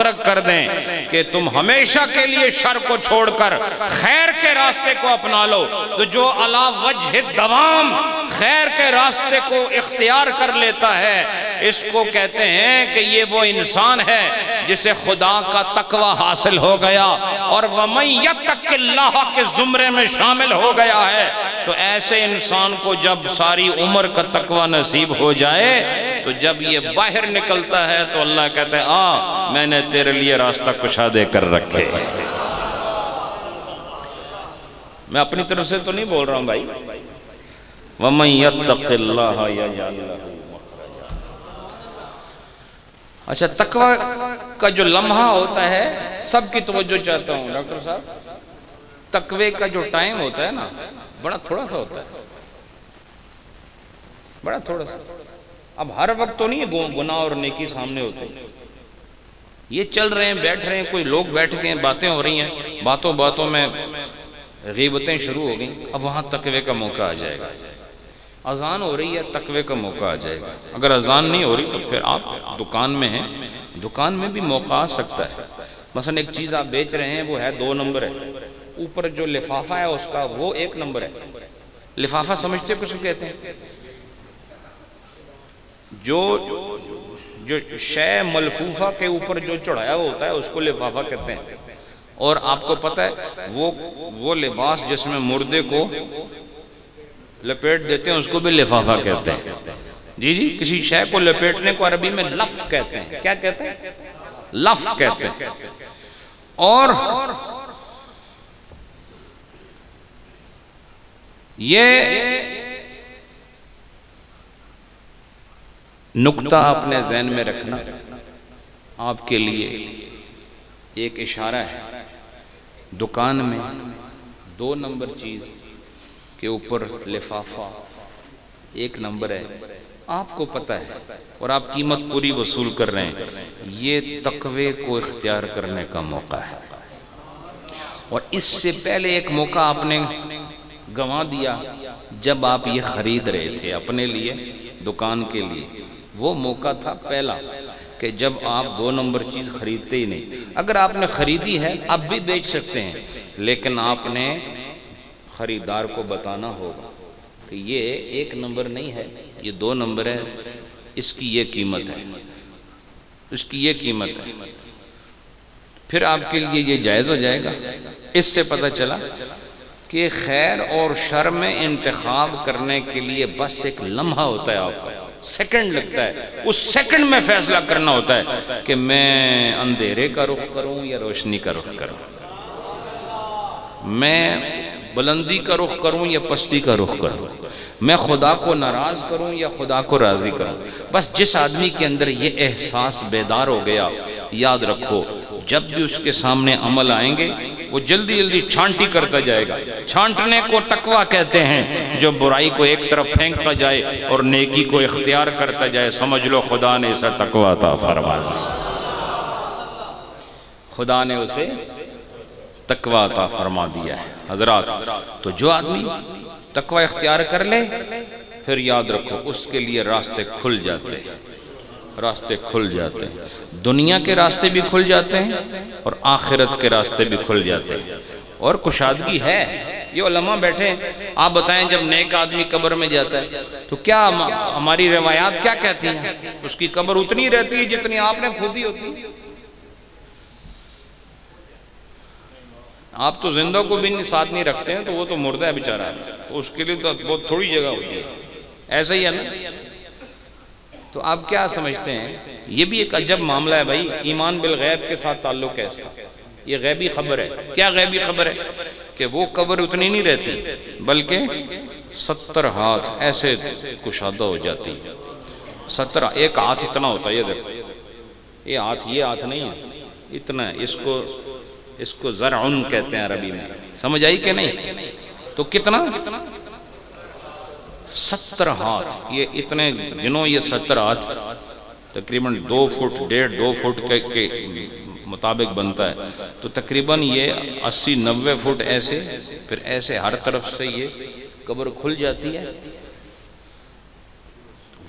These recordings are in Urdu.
مسترک کر دیں کہ تم ہمیشہ کے لیے شر کو چھوڑ کر خیر کے راستے کو اپنا لو. تو جو علی وجہ دوام خیر کے راستے کو اختیار کر لیتا ہے اس کو کہتے ہیں کہ یہ وہ انسان ہے جسے خدا کا تقوی حاصل ہو گیا اور وَمَن يَتَّقِ اللَّهَ کے زمرے میں شامل ہو گیا ہے. تو ایسے انسان کو جب ساری عمر کا تقوی نصیب ہو جائے تو جب یہ باہر نکلتا ہے تو اللہ کہتے ہیں میں نے تیرے لیے راستہ کشادے کر رکھے. میں اپنی طرف سے تو نہیں بول رہا ہوں بھائی. وَمَن يَتَّقِ اللَّهَ يَجْعَلْ لَهُ مَخْرَجًا. اچھا تقوی کا جو لمحہ ہوتا ہے سب کی توجہ چاہتا ہوں ڈاکٹر صاحب. تقوی کا جو ٹائم ہوتا ہے نا بڑا تھوڑا سا ہوتا ہے, بڑا تھوڑا سا. اب ہر وقت تو نہیں ہے گناہ اور نیکی سامنے ہوتے, یہ چل رہے ہیں بیٹھ رہے ہیں, کوئی لوگ بیٹھ کے باتیں ہو رہی ہیں, باتوں میں غیبتیں شروع ہو گئیں. اب وہاں تقوی کا موقع آ جائے گا. اذان ہو رہی ہے تقوی کا موقع آ جائے گا. اگر اذان نہیں ہو رہی تو پھر آپ دکان میں ہیں, دکان میں بھی موقع آ سکتا ہے. مثلا ایک چیز آپ بیچ رہے ہیں وہ ہے 2 نمبر ہے, اوپر جو لفافہ ہے اس کا وہ 1 نمبر ہے. لفافہ سمجھتے کچھ کہتے ہیں؟ جو شے ملفوفہ کے اوپر جو چڑھایا ہوتا ہے اس کو لفافہ کہتے ہیں. اور آپ کو پتہ ہے وہ لباس جس میں مردے کو لپیٹ دیتے ہیں اس کو بھی لفافہ کہتے ہیں. جی کسی شے کو لپیٹنے کو عربی میں لف کہتے ہیں. کیا کہتے ہیں؟ لف کہتے ہیں. اور یہ نکتہ اپنے ذہن میں رکھنا آپ کے لیے ایک اشارہ ہے. دکان میں 2 نمبر چیز کے اوپر لفافہ 1 نمبر ہے, آپ کو پتہ ہے اور آپ قیمت پوری وصول کر رہے ہیں. یہ تقوی کو اختیار کرنے کا موقع ہے. اور اس سے پہلے ایک موقع آپ نے گنوا دیا جب آپ یہ خرید رہے تھے اپنے لیے دکان کے لیے. وہ موقع تھا پہلا کہ جب آپ 2 نمبر چیز خریدتے ہی نہیں. اگر آپ نے خریدی ہے اب بھی بیچ سکتے ہیں, لیکن آپ نے خریدار کو بتانا ہوگا کہ یہ 1 نمبر نہیں ہے, یہ 2 نمبر ہے, اس کی یہ قیمت ہے, اس کی یہ قیمت ہے. پھر آپ کے لیے یہ جائز ہو جائے گا. اس سے پتہ چلا کہ خیر اور شر میں انتخاب کرنے کے لیے بس ایک لمحہ ہوتا ہے, آپ کا سیکنڈ لگتا ہے. اس سیکنڈ میں فیصلہ کرنا ہوتا ہے کہ میں اندھیرے کا رخ کروں یا روشنی کا رخ کروں, میں بلندی کا رخ کروں یا پستی کا رخ کروں, میں خدا کو ناراض کروں یا خدا کو راضی کروں. بس جس آدمی کے اندر یہ احساس بیدار ہو گیا, یاد رکھو جب بھی اس کے سامنے عمل آئیں گے وہ جلدی چھانٹی کرتا جائے گا. چھانٹنے کو تقوی کہتے ہیں, جو برائی کو ایک طرف پھینکتا جائے اور نیکی کو اختیار کرتا جائے. سمجھ لو خدا نے اسے تقوی عطا فرما دی, خدا نے اسے تقوی عطا فرما دیا ہے. حضرات تو جو آدمی تقوی اختیار کر لے پھر یاد رکھو اس کے لیے راستے کھل جاتے ہیں, راستے کھل جاتے ہیں. دنیا کے راستے بھی کھل جاتے ہیں اور آخرت کے راستے بھی کھل جاتے ہیں. اور کشادگی ہے. یہ علماء بیٹھے ہیں, آپ بتائیں جب نیک آدمی قبر میں جاتا ہے تو کیا ہماری روایات کیا کہتی ہیں؟ اس کی قبر اتنی رہتی ہے جتنی آپ نے کھودی ہوتی ہے. آپ تو زندہ کو بھی ساتھ نہیں رکھتے ہیں تو وہ تو مردہ ہے بیچارہ, اس کے لیے تو بہت تھوڑی جگہ ہوتی ہے. ایسا ہی ہے نا. تو آپ کیا سمجھتے ہیں؟ یہ بھی ایک عجب معاملہ ہے بھائی. ایمان بالغیب کے ساتھ تعلق ہے اس کا. یہ غیبی خبر ہے. کیا غیبی خبر ہے؟ کہ وہ قبر اتنی نہیں رہتی بلکہ 70 ہاتھ ایسے کشادہ ہو جاتی. 70 ایک ہاتھ اتنا ہوتا ہے. یہ دیکھو یہ ہاتھ نہیں ہے, اتنا ہے. اس کو زرعن کہتے ہیں عربی میں. سمجھ آئی کہ نہیں؟ تو کتنا 70 ہاتھ. یہ اتنے گنو, یہ 70 ہاتھ تقریباً 2 فٹ 1.5-2 فٹ کے مطابق بنتا ہے. تو تقریباً یہ 80-90 فٹ ایسے, پھر ایسے ہر طرف سے یہ قبر کھل جاتی ہے.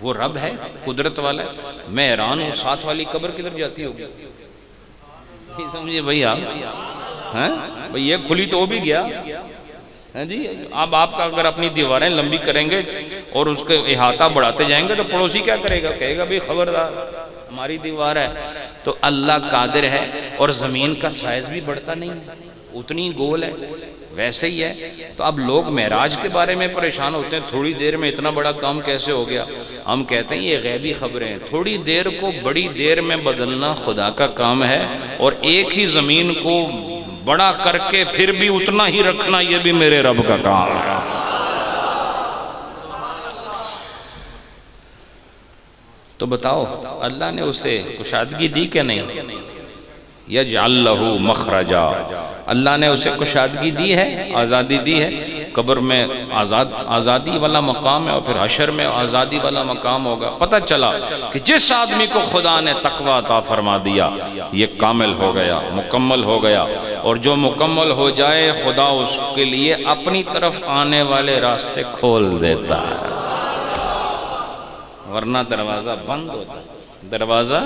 وہ رب ہے, قدرت والا ہے. میں حیران ہوں ساتھ والی قبر کدھر جاتی ہوگی. نہیں سمجھے بھئی آپ؟ بھئی یہ کھلی تو وہ بھی گیا جی۔ اب آپ کا اگر اپنی دیواریں لمبی کریں گے اور اس کے احاطہ بڑھاتے جائیں گے تو پڑوسی کیا کرے گا؟ کہے گا بھئی خبردار ہماری دیوار ہے۔ تو اللہ قادر ہے، اور زمین کا سائز بھی بڑھتا نہیں ہے، اتنی گول ہے، ویسے ہی ہے۔ تو اب لوگ معراج کے بارے میں پریشان ہوتے ہیں، تھوڑی دیر میں اتنا بڑا کام کیسے ہو گیا؟ ہم کہتے ہیں یہ غیبی خبریں ہیں۔ تھوڑی دیر کو بڑی دیر میں بدلنا خدا کا کام ہے، اور ایک ہی زمین کو بڑا کر کے پھر بھی اتنا ہی رکھنا یہ بھی میرے رب کا کام ہے۔ تو بتاؤ اللہ نے اسے کشادگی دی کہ نہیں؟ یجعل لہ مخرجا، اللہ نے اسے کشادگی دی ہے، آزادی دی ہے۔ قبر میں آزادی والا مقام ہے، اور پھر حشر میں آزادی والا مقام ہوگا۔ پتہ چلا کہ جس آدمی کو خدا نے تقوی عطا فرما دیا یہ کامل ہو گیا، مکمل ہو گیا، اور جو مکمل ہو جائے خدا اس کے لیے اپنی طرف آنے والے راستے کھول دیتا ہے، ورنہ دروازہ بند ہوتا ہے۔ دروازہ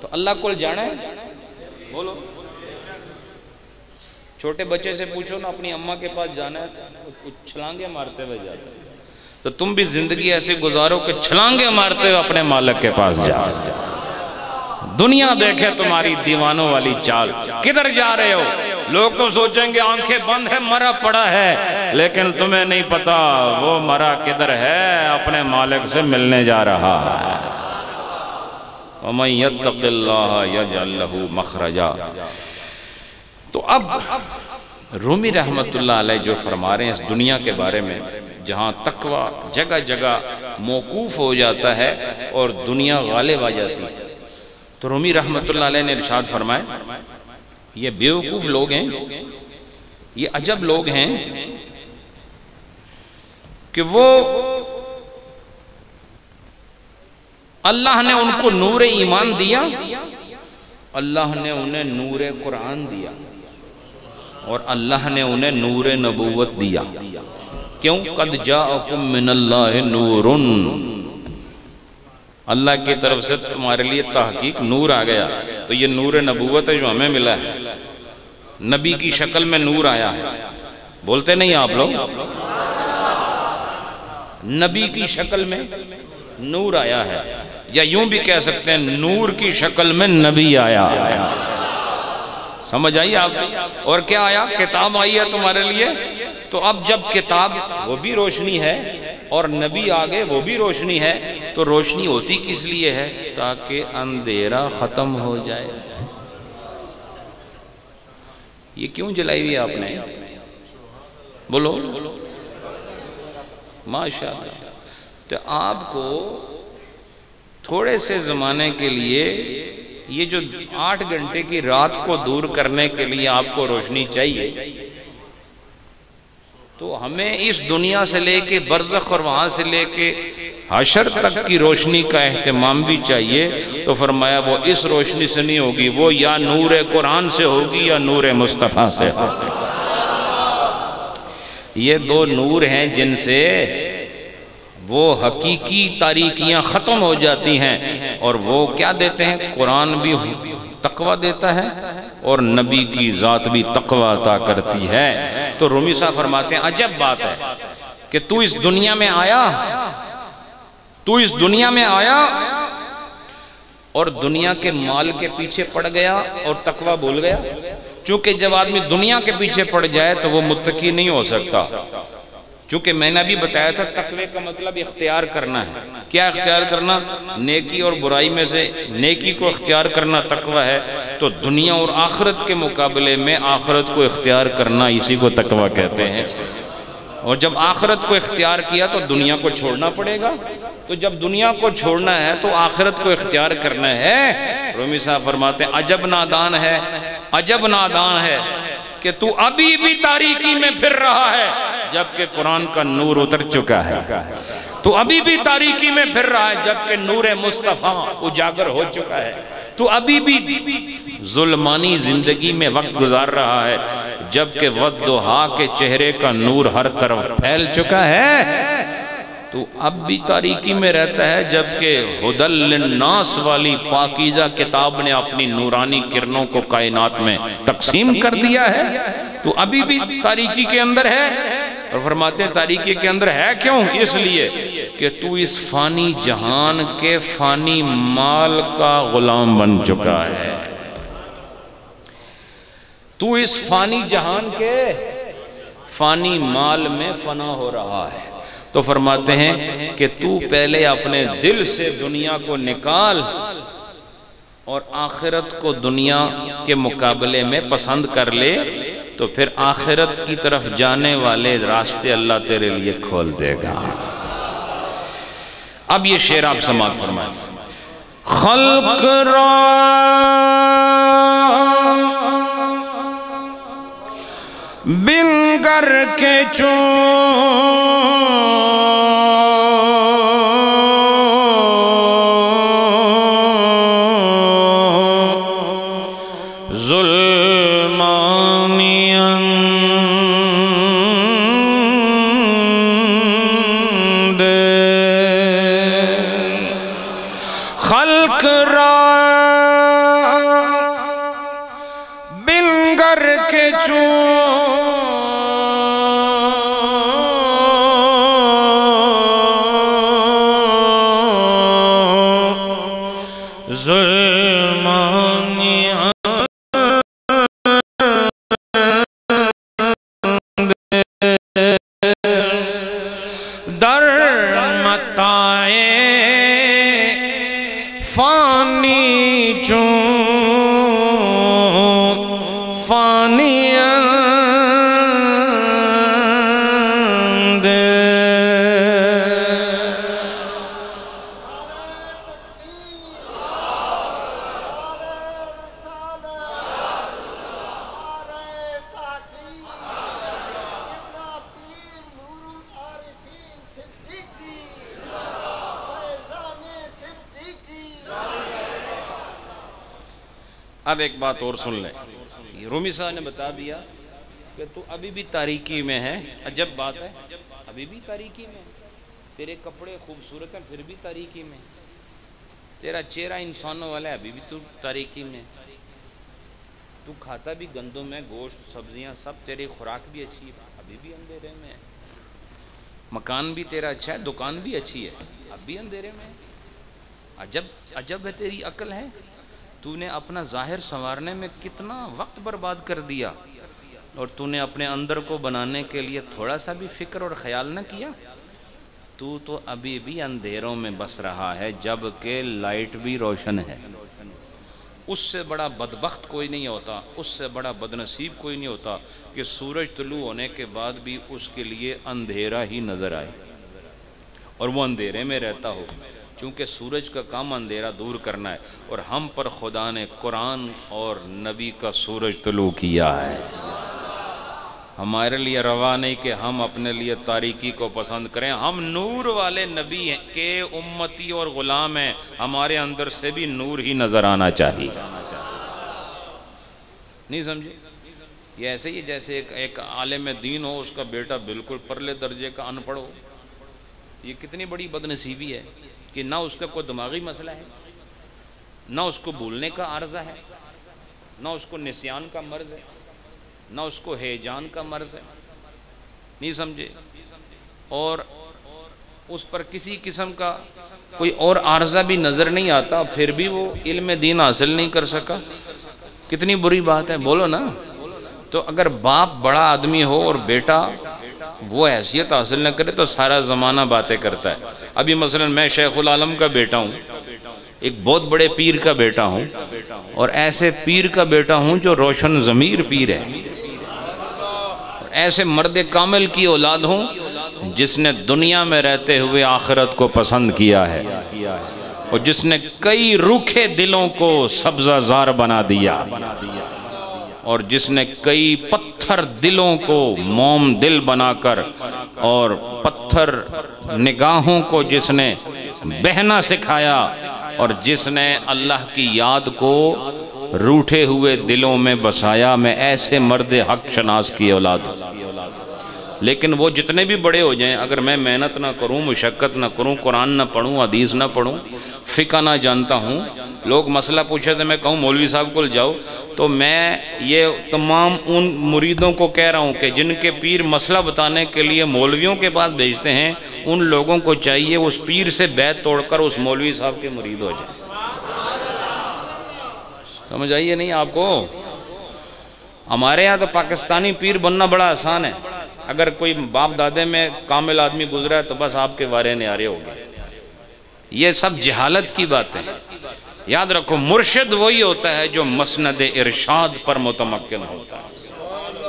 تو اللہ کو جانا ہے، بولو چھوٹے بچے سے پوچھو نا اپنی اماں کے پاس جانا ہے تو چھلانگے مارتے ہوئے جاتے ہیں۔ تو تم بھی زندگی ایسے گزارو کہ چھلانگے مارتے ہوئے اپنے مالک کے پاس جاؤ۔ دنیا دیکھے تمہاری دیوانوں والی چال، کدھر جا رہے ہو؟ لوگ تو سوچیں گے آنکھیں بند ہے، مرا پڑا ہے، لیکن تمہیں نہیں پتا وہ مرا کدھر ہے، اپنے مالک سے ملنے جا رہا ہے۔ وَمَن يَتَّقِ اللَّهَ يَجْعَل لَّهُ مَخْرَجًا۔ تو اب رومی رحمت اللہ علیہ جو فرما رہے ہیں اس دنیا کے بارے میں، جہاں تقوی جگہ جگہ موقوف ہو جاتا ہے اور دنیا غالب آ جاتی ہے، تو رومی رحمت اللہ علیہ نے ارشاد فرمایا یہ بیوقوف لوگ ہیں، یہ عجب لوگ ہیں کہ وہ اللہ نے ان کو نور ایمان دیا، اللہ نے انہیں نور قرآن دیا، اور اللہ نے انہیں نور نبوت دیا۔ کیوں؟ قد جاءکم من اللہ نور، اللہ کی طرف سے تمہارے لیے تحقیق نور آ گیا۔ تو یہ نور نبوت ہے جو ہمیں ملا ہے، نبی کی شکل میں نور آیا ہے۔ بولتے نہیں آپ لوگ؟ نبی کی شکل میں نور آیا ہے، یا یوں بھی کہہ سکتے ہیں نور کی شکل میں نبی آیا ہے۔ سمجھ آئی آپ؟ اور کیا آیا؟ کتاب آئی ہے تمہارے لیے۔ تو اب جب کتاب وہ بھی روشنی ہے اور نبی آگے وہ بھی روشنی ہے، تو روشنی ہوتی کس لیے ہے؟ تاکہ اندھیرا ختم ہو جائے۔ یہ کیوں جلائی ہوئی آپ نے؟ بولو ماشاءاللہ۔ تو آپ کو تھوڑے سے زمانے کے لیے یہ جو 8 گھنٹے کی رات کو دور کرنے کے لیے آپ کو روشنی چاہیے، تو ہمیں اس دنیا سے لے کے برزخ اور وہاں سے لے کے حشر تک کی روشنی کا اہتمام بھی چاہیے۔ تو فرمایا وہ اس روشنی سے نہیں ہوگی، وہ یا نور قرآن سے ہوگی یا نور مصطفیٰ سے ہوگی۔ یہ 2 نور ہیں جن سے وہ حقیقی تاریکیاں ختم ہو جاتی ہیں، اور وہ کیا دیتے ہیں؟ قرآن بھی تقوی دیتا ہے اور نبی کی ذات بھی تقوی عطا کرتی ہے۔ تو رومی صاحب فرماتے ہیں عجب بات ہے کہ تو اس دنیا میں آیا اور دنیا کے مال کے پیچھے پڑ گیا اور تقوی بھول گیا۔ چونکہ جب آدمی دنیا کے پیچھے پڑ جائے تو وہ متقی نہیں ہو سکتا۔ چونکہ میں نے ابھی بتایا تھا تقوی کا مطلب اختیار کرنا ہے۔ کیا اختیار کرنا؟ نیکی اور برائی میں سے نیکی کو اختیار کرنا تقوی ہے۔ تو دنیا اور آخرت کے مقابلے میں آخرت کو اختیار کرنا، اسی کو تقوی کہتے ہیں۔ اور جب آخرت کو اختیار کیا تو دنیا کو چھوڑنا پڑے گا۔ تو جب دنیا کو چھوڑنا ہے تو آخرت کو اختیار کرنا ہے۔ رومی صاحب فرماتے ہیں عجب نادان ہے کہ تو ابھی بھی تاریکی میں پھر رہا ہے جبکہ قرآن کا نور اتر چکا ہے۔ تو ابھی بھی تاریکی میں پھر رہا ہے جبکہ نور مصطفیٰ اجاگر ہو چکا ہے۔ تو ابھی بھی ظلمانی زندگی میں وقت گزار رہا ہے جبکہ والضحیٰ کے چہرے کا نور ہر طرف پھیل چکا ہے۔ تو اب بھی تاریکی میں رہتا ہے، جبکہ ہدی للناس والی پاکیزہ کتاب نے اپنی نورانی کرنوں کو کائنات میں تقسیم کر دیا ہے، تو ابھی بھی تاریکی کے اندر ہے۔ اور فرماتے ہیں تاریکی کے اندر ہے کیوں؟ اس لیے کہ تو اس فانی جہان کے فانی مال کا غلام بن چکا ہے، تو اس فانی جہان کے فانی مال میں فنا ہو رہا ہے۔ تو فرماتے ہیں کہ تو پہلے اپنے دل سے دنیا کو نکال اور آخرت کو دنیا کے مقابلے میں پسند کر لے، تو پھر آخرت کی طرف جانے والے راستے اللہ تیرے لیے کھول دے گا۔ اب یہ شعر آپ سماعت فرمائیں۔ خلق را بن گر کے خلق را بن گر کے ظلمانی در متائے فانی چون فانی اند اب ایک بات اور سن لیں، رومی صاحب نے بتا دیا کہ تو ابھی بھی تاریکی میں ہے۔ عجب بات ہے، ابھی بھی تاریکی میں، تیرے کپڑے خوبصورت ہیں پھر بھی تاریکی میں، تیرا چہرہ انسانوں والا ہے ابھی بھی تو تاریکی میں، تو کھاتا بھی گندم ہے، گوشت، سبزیاں، سب تیری خوراک بھی اچھی ہے ابھی بھی اندھیرے میں ہے، مکان بھی تیرا اچھا ہے، دکان بھی اچھی ہے اب بھی اندھیرے میں ہے۔ عجب ہے تیری عقل ہے، تو نے اپنا ظاہر سنوارنے میں کتنا وقت برباد کر دیا، اور تو نے اپنے اندر کو بنانے کے لیے تھوڑا سا بھی فکر اور خیال نہ کیا۔ تو ابھی بھی اندھیروں میں بس رہا ہے جبکہ لائٹ بھی روشن ہے۔ اس سے بڑا بدبخت کوئی نہیں ہوتا، اس سے بڑا بدنصیب کوئی نہیں ہوتا کہ سورج طلوع ہونے کے بعد بھی اس کے لیے اندھیرا ہی نظر آئے اور وہ اندھیرے میں رہتا ہو، چونکہ سورج کا کام اندھیرا دور کرنا ہے، اور ہم پر خدا نے قرآن اور نبی کا سورج طلوع کیا ہے۔ ہمارے لیے روا نہیں کہ ہم اپنے لیے تاریکی کو پسند کریں، ہم نور والے نبی ہیں کہ امتی اور غلام ہیں، ہمارے اندر سے بھی نور ہی نظر آنا چاہیے۔ نہیں سمجھے؟ یہ ایسے ہی جیسے ایک عالم دین ہو، اس کا بیٹا بالکل پرلے درجے کا ان پڑھ ہو، یہ کتنی بڑی بدنصیبی ہے کہ نہ اس کا کوئی دماغی مسئلہ ہے، نہ اس کو بھولنے کا عارضہ ہے، نہ اس کو نسیان کا مرض ہے، نہ اس کو ہیجان کا مرض ہے، نہیں سمجھے، اور اس پر کسی قسم کا کوئی اور عارضہ بھی نظر نہیں آتا، پھر بھی وہ علم دین حاصل نہیں کر سکا۔ کتنی بری بات ہے، بولو نا۔ تو اگر باپ بڑا آدمی ہو اور بیٹا وہ حیثیت حاصل نہ کرے تو سارا زمانہ باتیں کرتا ہے۔ ابھی مثلا میں شیخ العالم کا بیٹا ہوں، ایک بہت بڑے پیر کا بیٹا ہوں، اور ایسے پیر کا بیٹا ہوں جو روشن ضمیر پیر ہے، ایسے مرد کامل کی اولاد ہوں جس نے دنیا میں رہتے ہوئے آخرت کو پسند کیا ہے، اور جس نے کئی روکھے دلوں کو سبزہ زار بنا دیا، اور جس نے کئی پتھر دلوں کو موم دل بنا کر، اور پتھر نگاہوں کو جس نے بہنا سکھایا، اور جس نے اللہ کی یاد کو روٹھے ہوئے دلوں میں بسایا۔ میں ایسے مرد حق شناس کی اولاد ہوں، لیکن وہ جتنے بھی بڑے ہو جائیں، اگر میں محنت نہ کروں، مشقت نہ کروں، قرآن نہ پڑھوں، حدیث نہ پڑھوں، فقہ نہ جانتا ہوں، لوگ مسئلہ پوچھے تو میں کہوں مولوی صاحب کو جاؤ، تو میں یہ تمام ان مریدوں کو کہہ رہا ہوں کہ جن کے پیر مسئلہ بتانے کے لیے مولویوں کے پاس بھیجتے ہیں، ان لوگوں کو چاہیے اس پیر سے بیعت توڑ کر اس مولوی صاحب کے مرید ہو جائیں۔ سمجھ آئیے نہیں آپ کو؟ ہمارے یہاں تو پاکستانی پیر بننا بڑا آسان ہے، اگر کوئی باپ دادے میں کامل آدمی گزرا ہے تو بس آپ کے وارے نیارے ہو گئے۔ یہ سب جہالت کی باتیں۔ یاد رکھو، مرشد وہی ہوتا ہے جو مسند ارشاد پر متمکن ہوتا ہے،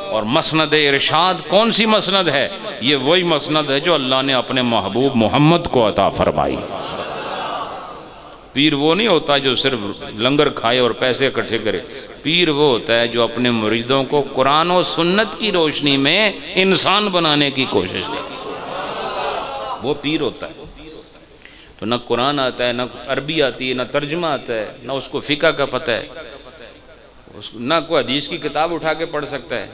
اور مسند ارشاد کون سی مسند ہے؟ یہ وہی مسند ہے جو اللہ نے اپنے محبوب محمد کو عطا فرمائی۔ پیر وہ نہیں ہوتا جو صرف لنگر کھائے اور پیسے اکٹھے کرے، پیر وہ ہوتا ہے جو اپنے مریدوں کو قرآن و سنت کی روشنی میں انسان بنانے کی کوشش کرے، وہ پیر ہوتا ہے۔ تو نہ قرآن آتا ہے، نہ عربی آتی ہے، نہ ترجمہ آتا ہے، نہ اس کو فقہ کا پتہ ہے، نہ کوئی حدیث کی کتاب اٹھا کے پڑھ سکتا ہے،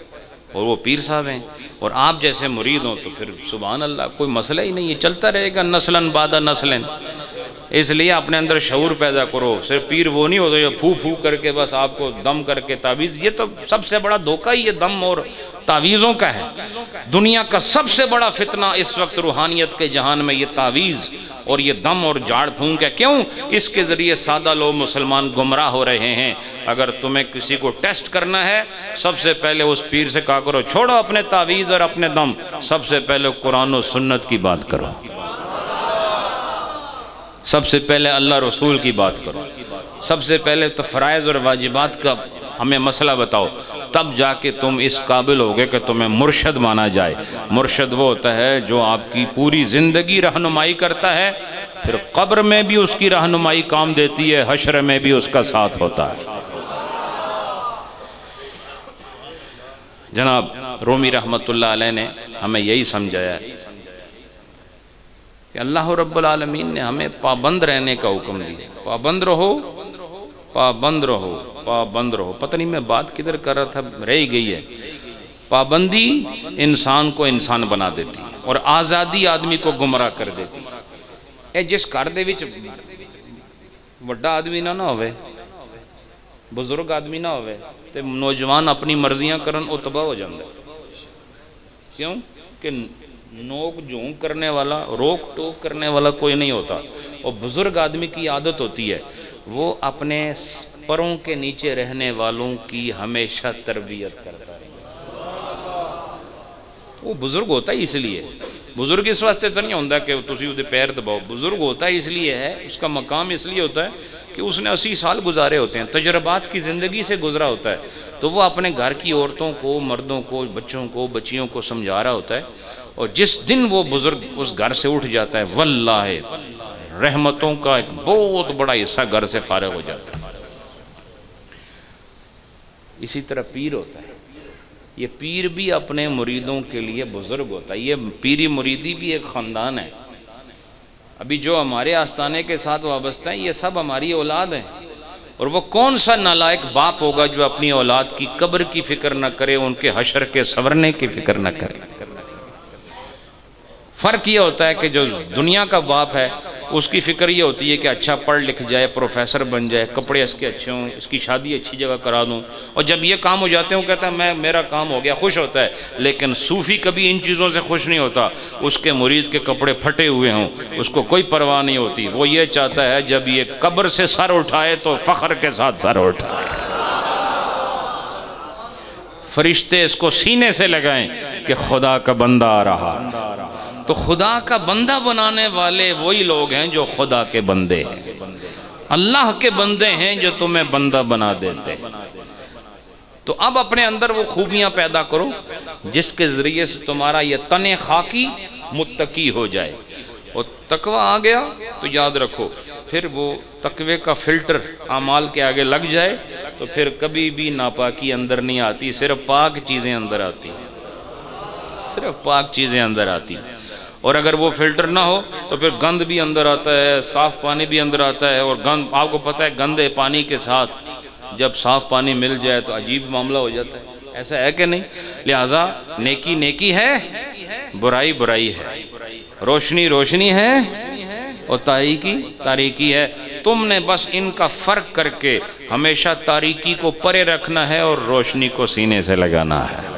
اور وہ پیر صاحب ہیں۔ اور آپ جیسے مرید ہوں تو پھر سبحان اللہ، کوئی مسئلہ ہی نہیں، یہ چلتا رہے گا نسلاً بعد نسلاً۔ اس لیے اپنے اندر شعور پیدا کرو، صرف پیر وہ نہیں ہوتا جو پھو پھو کر کے بس آپ کو دم کر کے تعویذ، یہ تو سب سے بڑا دھوکہ ہی یہ دم اور تعویذوں کا ہے۔ دنیا کا سب سے بڑا فتنہ اس وقت روحانیت کے جہان میں یہ تعویذ اور یہ دم اور جھاڑ پھونک ہے۔ کیوں؟ اس کے ذریعے سادہ لوگ مسلمان گمراہ ہو رہے ہیں۔ اگر تمہیں کسی کو ٹیسٹ کرنا ہے، سب سے پہلے اس پیر سے کہا کرو چھوڑو اپنے تعویذ اور اپنے دم، سب سے پہلے قرآن و سنت کی بات کرو، سب سے پہلے اللہ رسول کی بات کرو، سب سے پہلے تو فرائض اور واجبات کا ہمیں مسئلہ بتاؤ، تب جا کے تم اس قابل ہوگے کہ تمہیں مرشد مانا جائے۔ مرشد وہ ہوتا ہے جو آپ کی پوری زندگی رہنمائی کرتا ہے، پھر قبر میں بھی اس کی رہنمائی کام دیتی ہے، حشر میں بھی اس کا ساتھ ہوتا ہے۔ جناب رومی رحمت اللہ علیہ نے ہمیں یہی سمجھایا ہے کہ اللہ رب العالمین نے ہمیں پابند رہنے کا حکم دیا، پابند رہو، پابند رہو، پابند رہو۔ پتہ نہیں میں بات کدھر کر رہا تھا، رہ ہی گئی ہے۔ پابندی انسان کو انسان بنا دیتی اور آزادی آدمی کو گمراہ کر دیتی۔ اے جس گھر دے وچ وڈا آدمی نہ ہوئے، بزرگ آدمی نہ ہوئے، تے نوجوان اپنی مرضیاں کرن او تباہ ہو جاندے۔ کیوں؟ کہ نوک جھونک کرنے والا، روک ٹوک کرنے والا کوئی نہیں ہوتا۔ اور بزرگ آدمی کی عادت ہوتی ہے وہ اپنے پروں کے نیچے رہنے والوں کی ہمیشہ تربیت کرتا ہے۔ وہ بزرگ ہوتا ہے اس لیے، بزرگ اس واسطے تو نہیں ہوتا کہ تسی اسے پیر دباؤ، بزرگ ہوتا ہے اس لیے ہے، اس کا مقام اس لیے ہوتا ہے کہ اس نے 80 سال گزارے ہوتے ہیں، تجربات کی زندگی سے گزرا ہوتا ہے، تو وہ اپنے گھر کی عورتوں کو، مردوں کو، بچوں کو، بچیوں کو سمجھا رہا ہوتا ہے۔ اور جس دن وہ بزرگ اس گھر سے اٹھ جاتا ہے، واللہ رحمتوں کا ایک بہت بڑا حصہ گھر سے فارغ ہو جاتا ہے۔ اسی طرح پیر ہوتا ہے، یہ پیر بھی اپنے مریدوں کے لیے بزرگ ہوتا ہے۔ یہ پیری مریدی بھی ایک خاندان ہے۔ ابھی جو ہمارے آستانے کے ساتھ وابستہ ہیں یہ سب ہماری اولاد ہیں، اور وہ کون سا نالائق باپ ہوگا جو اپنی اولاد کی قبر کی فکر نہ کرے، ان کے حشر کے سنورنے کی فکر نہ کرے۔ فرق یہ ہوتا ہے کہ جو دنیا کا باپ ہے اس کی فکر یہ ہوتی ہے کہ اچھا پڑھ لکھ جائے، پروفیسر بن جائے، کپڑے اس کے اچھے ہوں، اس کی شادی اچھی جگہ کرا دوں، اور جب یہ کام ہو جاتے ہیں وہ کہتا ہے میرا کام ہو گیا، خوش ہوتا ہے۔ لیکن صوفی کبھی ان چیزوں سے خوش نہیں ہوتا، اس کے مرید کے کپڑے پھٹے ہوئے ہوں اس کو کوئی پرواہ نہیں ہوتی، وہ یہ چاہتا ہے جب یہ قبر سے سر اٹھائے تو فخر کے ساتھ سر اٹھائے، فرشتے اس کو سینے سے لگائیں کہ خدا کا بندہ آ رہا۔ تو خدا کا بندہ بنانے والے وہی لوگ ہیں جو خدا کے بندے ہیں، اللہ کے بندے ہیں جو تمہیں بندہ بنا دیتے۔ تو اب اپنے اندر وہ خوبیاں پیدا کرو جس کے ذریعے سے تمہارا یہ تن خاکی متقی ہو جائے، اور تقوی آ گیا تو یاد رکھو پھر وہ تقوی کا فلٹر اعمال کے آگے لگ جائے تو پھر کبھی بھی ناپاکی اندر نہیں آتی، صرف پاک چیزیں اندر آتی، صرف پاک چیزیں اندر آتی۔ اور اگر وہ فلٹر نہ ہو تو پھر گند بھی اندر آتا ہے، صاف پانی بھی اندر آتا ہے، اور گند آپ کو پتہ ہے گندے پانی کے ساتھ جب صاف پانی مل جائے تو عجیب معاملہ ہو جاتا ہے، ایسا ہے کہ نہیں؟ لہٰذا نیکی نیکی ہے، برائی برائی ہے، روشنی روشنی ہے اور تاریکی تاریکی ہے۔ تم نے بس ان کا فرق کر کے ہمیشہ تاریکی کو پرے رکھنا ہے اور روشنی کو سینے سے لگانا ہے۔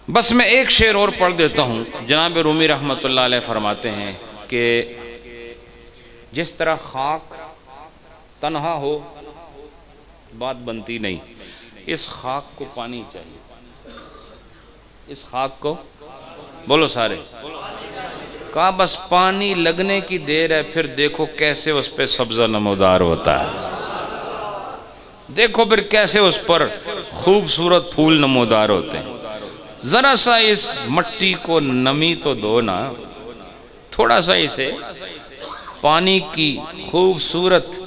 بس میں ایک شعر اور پڑھ دیتا ہوں۔ جناب رومی رحمۃ اللہ علیہ فرماتے ہیں کہ جس طرح خاک تنہا ہو بات بنتی نہیں، اس خاک کو پانی چاہیے، اس خاک کو بولو سارے، کہا بس پانی لگنے کی دیر ہے، پھر دیکھو کیسے اس پہ سبزہ نمودار ہوتا ہے، دیکھو پھر کیسے اس پر خوبصورت پھول نمودار ہوتے ہیں۔ ذرا سا اس مٹی کو نمی تو دو نا، تھوڑا سا اسے پانی کی خوبصورت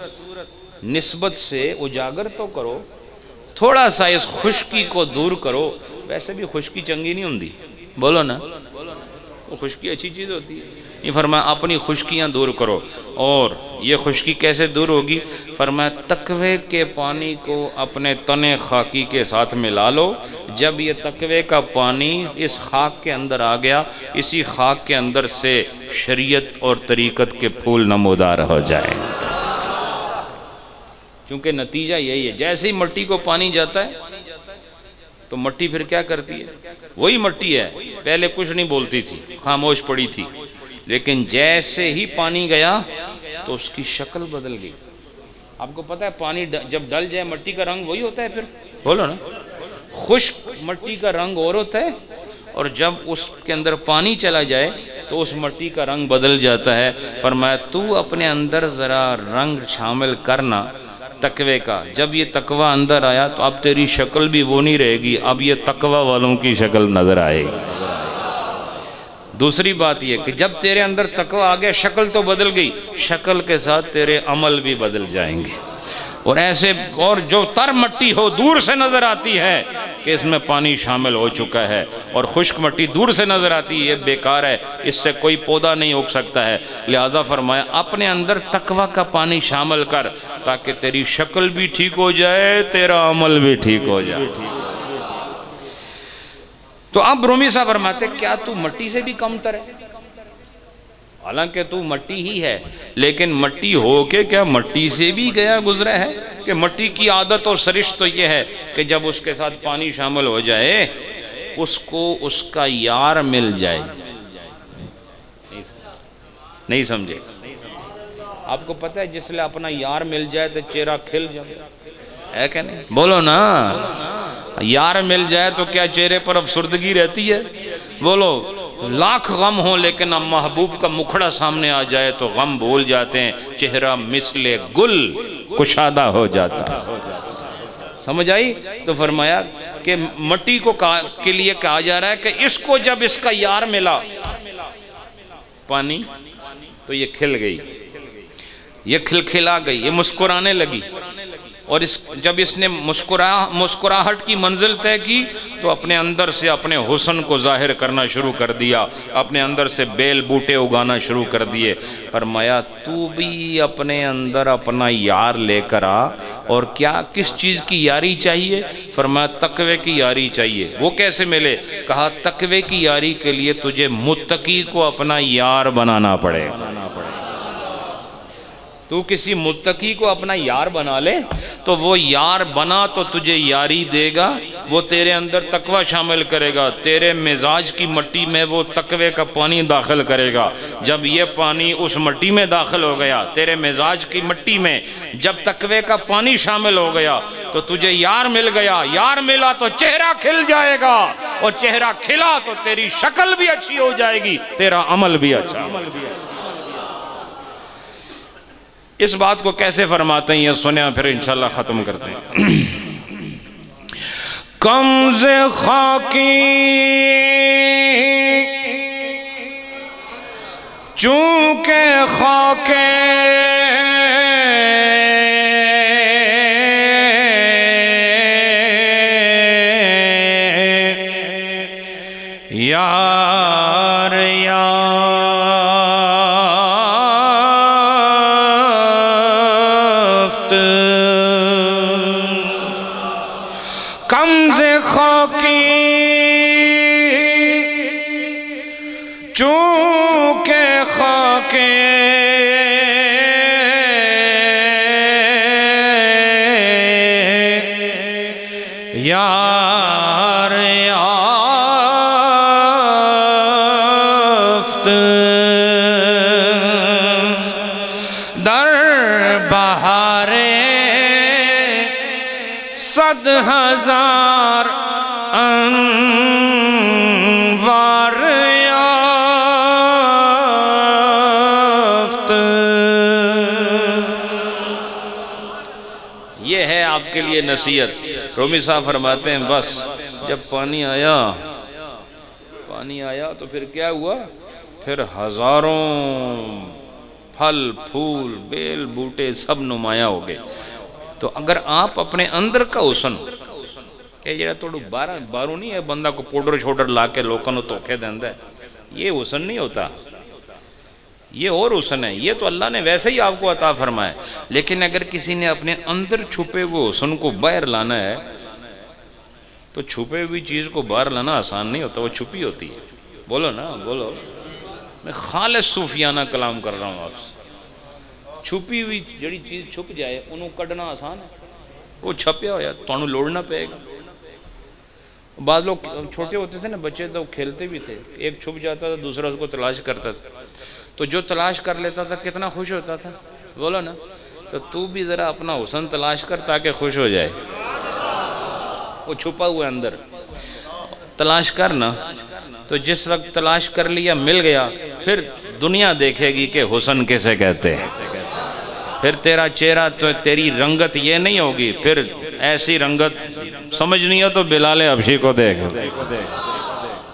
نسبت سے اجاگر تو کرو، تھوڑا سا اس خشکی کو دور کرو۔ ویسے بھی خشکی چنگی نہیں ہوندی، بولو نا، وہ خشکی اچھی چیز ہوتی ہے۔ یہ فرمایا اپنی خشکیاں دور کرو، اور یہ خشکی کیسے دور ہوگی؟ فرمایا تقوی کے پانی کو اپنے تنے خاکی کے ساتھ ملا لو، جب یہ تقوی کا پانی اس خاک کے اندر آ گیا، اسی خاک کے اندر سے شریعت اور طریقت کے پھول نمودار ہو جائیں۔ کیونکہ نتیجہ یہی ہے، جیسے ہی مٹی کو پانی جاتا ہے تو مٹی پھر کیا کرتی ہے؟ وہی مٹی ہے، پہلے کچھ نہیں بولتی تھی، خاموش پڑی تھی، لیکن جیسے ہی پانی گیا تو اس کی شکل بدل گئی۔ آپ کو پتہ ہے پانی جب ڈل جائے مٹی کا رنگ وہی ہوتا ہے، پھر بولو نا، خشک مٹی کا رنگ اور ہوتا ہے، اور جب اس کے اندر پانی چلا جائے تو اس مٹی کا رنگ بدل جاتا ہے۔ فرمایا تو اپنے اندر ذرا رنگ شامل کرنا تقوی کا، جب یہ تقوی اندر آیا تو اب تیری شکل بھی وہ نہیں رہے گی، اب یہ تقوی والوں کی شکل نظر آئے گی۔ دوسری بات یہ کہ جب تیرے اندر تقوی آ گیا، شکل تو بدل گئی، شکل کے ساتھ تیرے عمل بھی بدل جائیں گے، اور ایسے، اور جو تر مٹی ہو دور سے نظر آتی ہے کہ اس میں پانی شامل ہو چکا ہے، اور خشک مٹی دور سے نظر آتی ہے یہ بیکار ہے، اس سے کوئی پودا نہیں اگ سکتا ہے، لہذا فرمایا اپنے اندر تقوی کا پانی شامل کر تاکہ تیری شکل بھی ٹھیک ہو جائے، تیرا عمل بھی ٹھیک ہو جائے۔ تو اب رومی صاحب فرماتے کیا تو مٹی سے بھی کم تر ہے؟ حالانکہ تو مٹی ہی ہے، لیکن مٹی ہو کے کیا مٹی سے بھی گیا گزرا ہے؟ کہ مٹی کی عادت اور سرشت تو یہ ہے کہ جب اس کے ساتھ پانی شامل ہو جائے اس کو اس کا یار مل جائے۔ نہیں سمجھے؟ آپ کو پتہ ہے جس لئے اپنا یار مل جائے تو چہرہ کھل جائے، ہے کہ نہیں؟ بولو نا، یار مل جائے تو کیا چہرے پر افسردگی رہتی ہے؟ بولو، لاکھ غم ہوں لیکن اب محبوب کا مکھڑا سامنے آ جائے تو غم بھول جاتے ہیں، چہرہ مثل گل کشادہ ہو جاتا۔ سمجھ آئی؟ تو فرمایا کہ مٹی کو کے لیے کہا جا رہا ہے کہ اس کو جب اس کا یار ملا پانی تو یہ کھل گئی، یہ کھلکھلا گئی، یہ مسکرانے لگی، اور جب اس نے مسکراہٹ کی منزل طے کی تو اپنے اندر سے اپنے حسن کو ظاہر کرنا شروع کر دیا، اپنے اندر سے بیل بوٹے اگانا شروع کر دیے۔ فرمایا تو بھی اپنے اندر اپنا یار لے کر آ، اور کیا کس چیز کی یاری چاہیے؟ فرمایا تقوی کی یاری چاہیے۔ وہ کیسے ملے؟ کہا تقوی کی یاری کے لیے تجھے متقی کو اپنا یار بنانا پڑے۔ تو کسی متقی کو اپنا یار بنا لے تو وہ یار بنا تو تجھے یاری دے گا، وہ تیرے اندر تقوی شامل کرے گا، تیرے مزاج کی مٹی میں وہ تقوی کا پانی داخل کرے گا۔ جب یہ پانی اس مٹی میں داخل ہو گیا، تیرے مزاج کی مٹی میں جب تقوی کا پانی شامل ہو گیا تو تجھے یار مل گیا، یار ملا تو چہرہ کھل جائے گا، اور چہرہ کھلا تو تیری شکل بھی اچھی ہو جائے گی، تیرا عمل بھی اچھا۔ اس بات کو کیسے فرماتے ہیں یہ سنیں، پھر انشاءاللہ ختم کرتے ہیں۔ کمز خاکی چونکہ خاک یار کمز خاکی یار یافت در بہار صد ہزار انوار یافت. یہ ہے آپ کے لیے نصیحت. رومی صاحب فرماتے ہیں بس جب پانی آیا تو پھر کیا ہوا؟ پھر ہزاروں پھل پھول بیل بوٹے سب نمایاں ہو گئے. تو اگر آپ اپنے اندر کا حسن کہ یہ توڑو باروں نہیں ہے بندہ کو پوڈر چھوڈر لا کے لوکانو توکھے دیندہ ہے، یہ حسن نہیں ہوتا، یہ اور حسن ہے. یہ تو اللہ نے ویسے ہی آپ کو عطا فرمایا. لیکن اگر کسی نے اپنے اندر چھپے ہوئے حسن کو باہر لانا ہے تو چھپے ہوئی چیز کو باہر لانا آسان نہیں ہوتا، وہ چھپی ہوتی ہے. بولو نا بولو. میں خالص صوفیانہ کلام کر رہا ہوں آپ سے. چھپی ہوئی جڑی چیز چھپ جائے انہوں کڈنا آسان ہے، وہ چھپیا ہوا تو انہوں لوڑنا پڑے گا. بعض لوگ چھوٹے ہوتے تھے نا بچے تو کھیلتے بھی تھے، ایک چھپ جاتا تھا دوسرا اس کو تلاش کرتا تھا، تو جو تلاش کر لیتا تھا کتنا خوش ہوتا تھا. بولو نا. تو بھی ذرا اپنا حسن تلاش کر تاکہ خوش ہو جائے. وہ چھپا ہوا اندر تلاش کرنا. تو جس وقت تلاش کر لیا مل گیا پھر دنیا دیکھے گی کہ حسن کیسے کہتے ہیں. پھر تیرا چہرہ تو تیری رنگت یہ نہیں ہوگی، پھر ایسی رنگت سمجھنی ہو تو بلال حبشی کو دیکھ.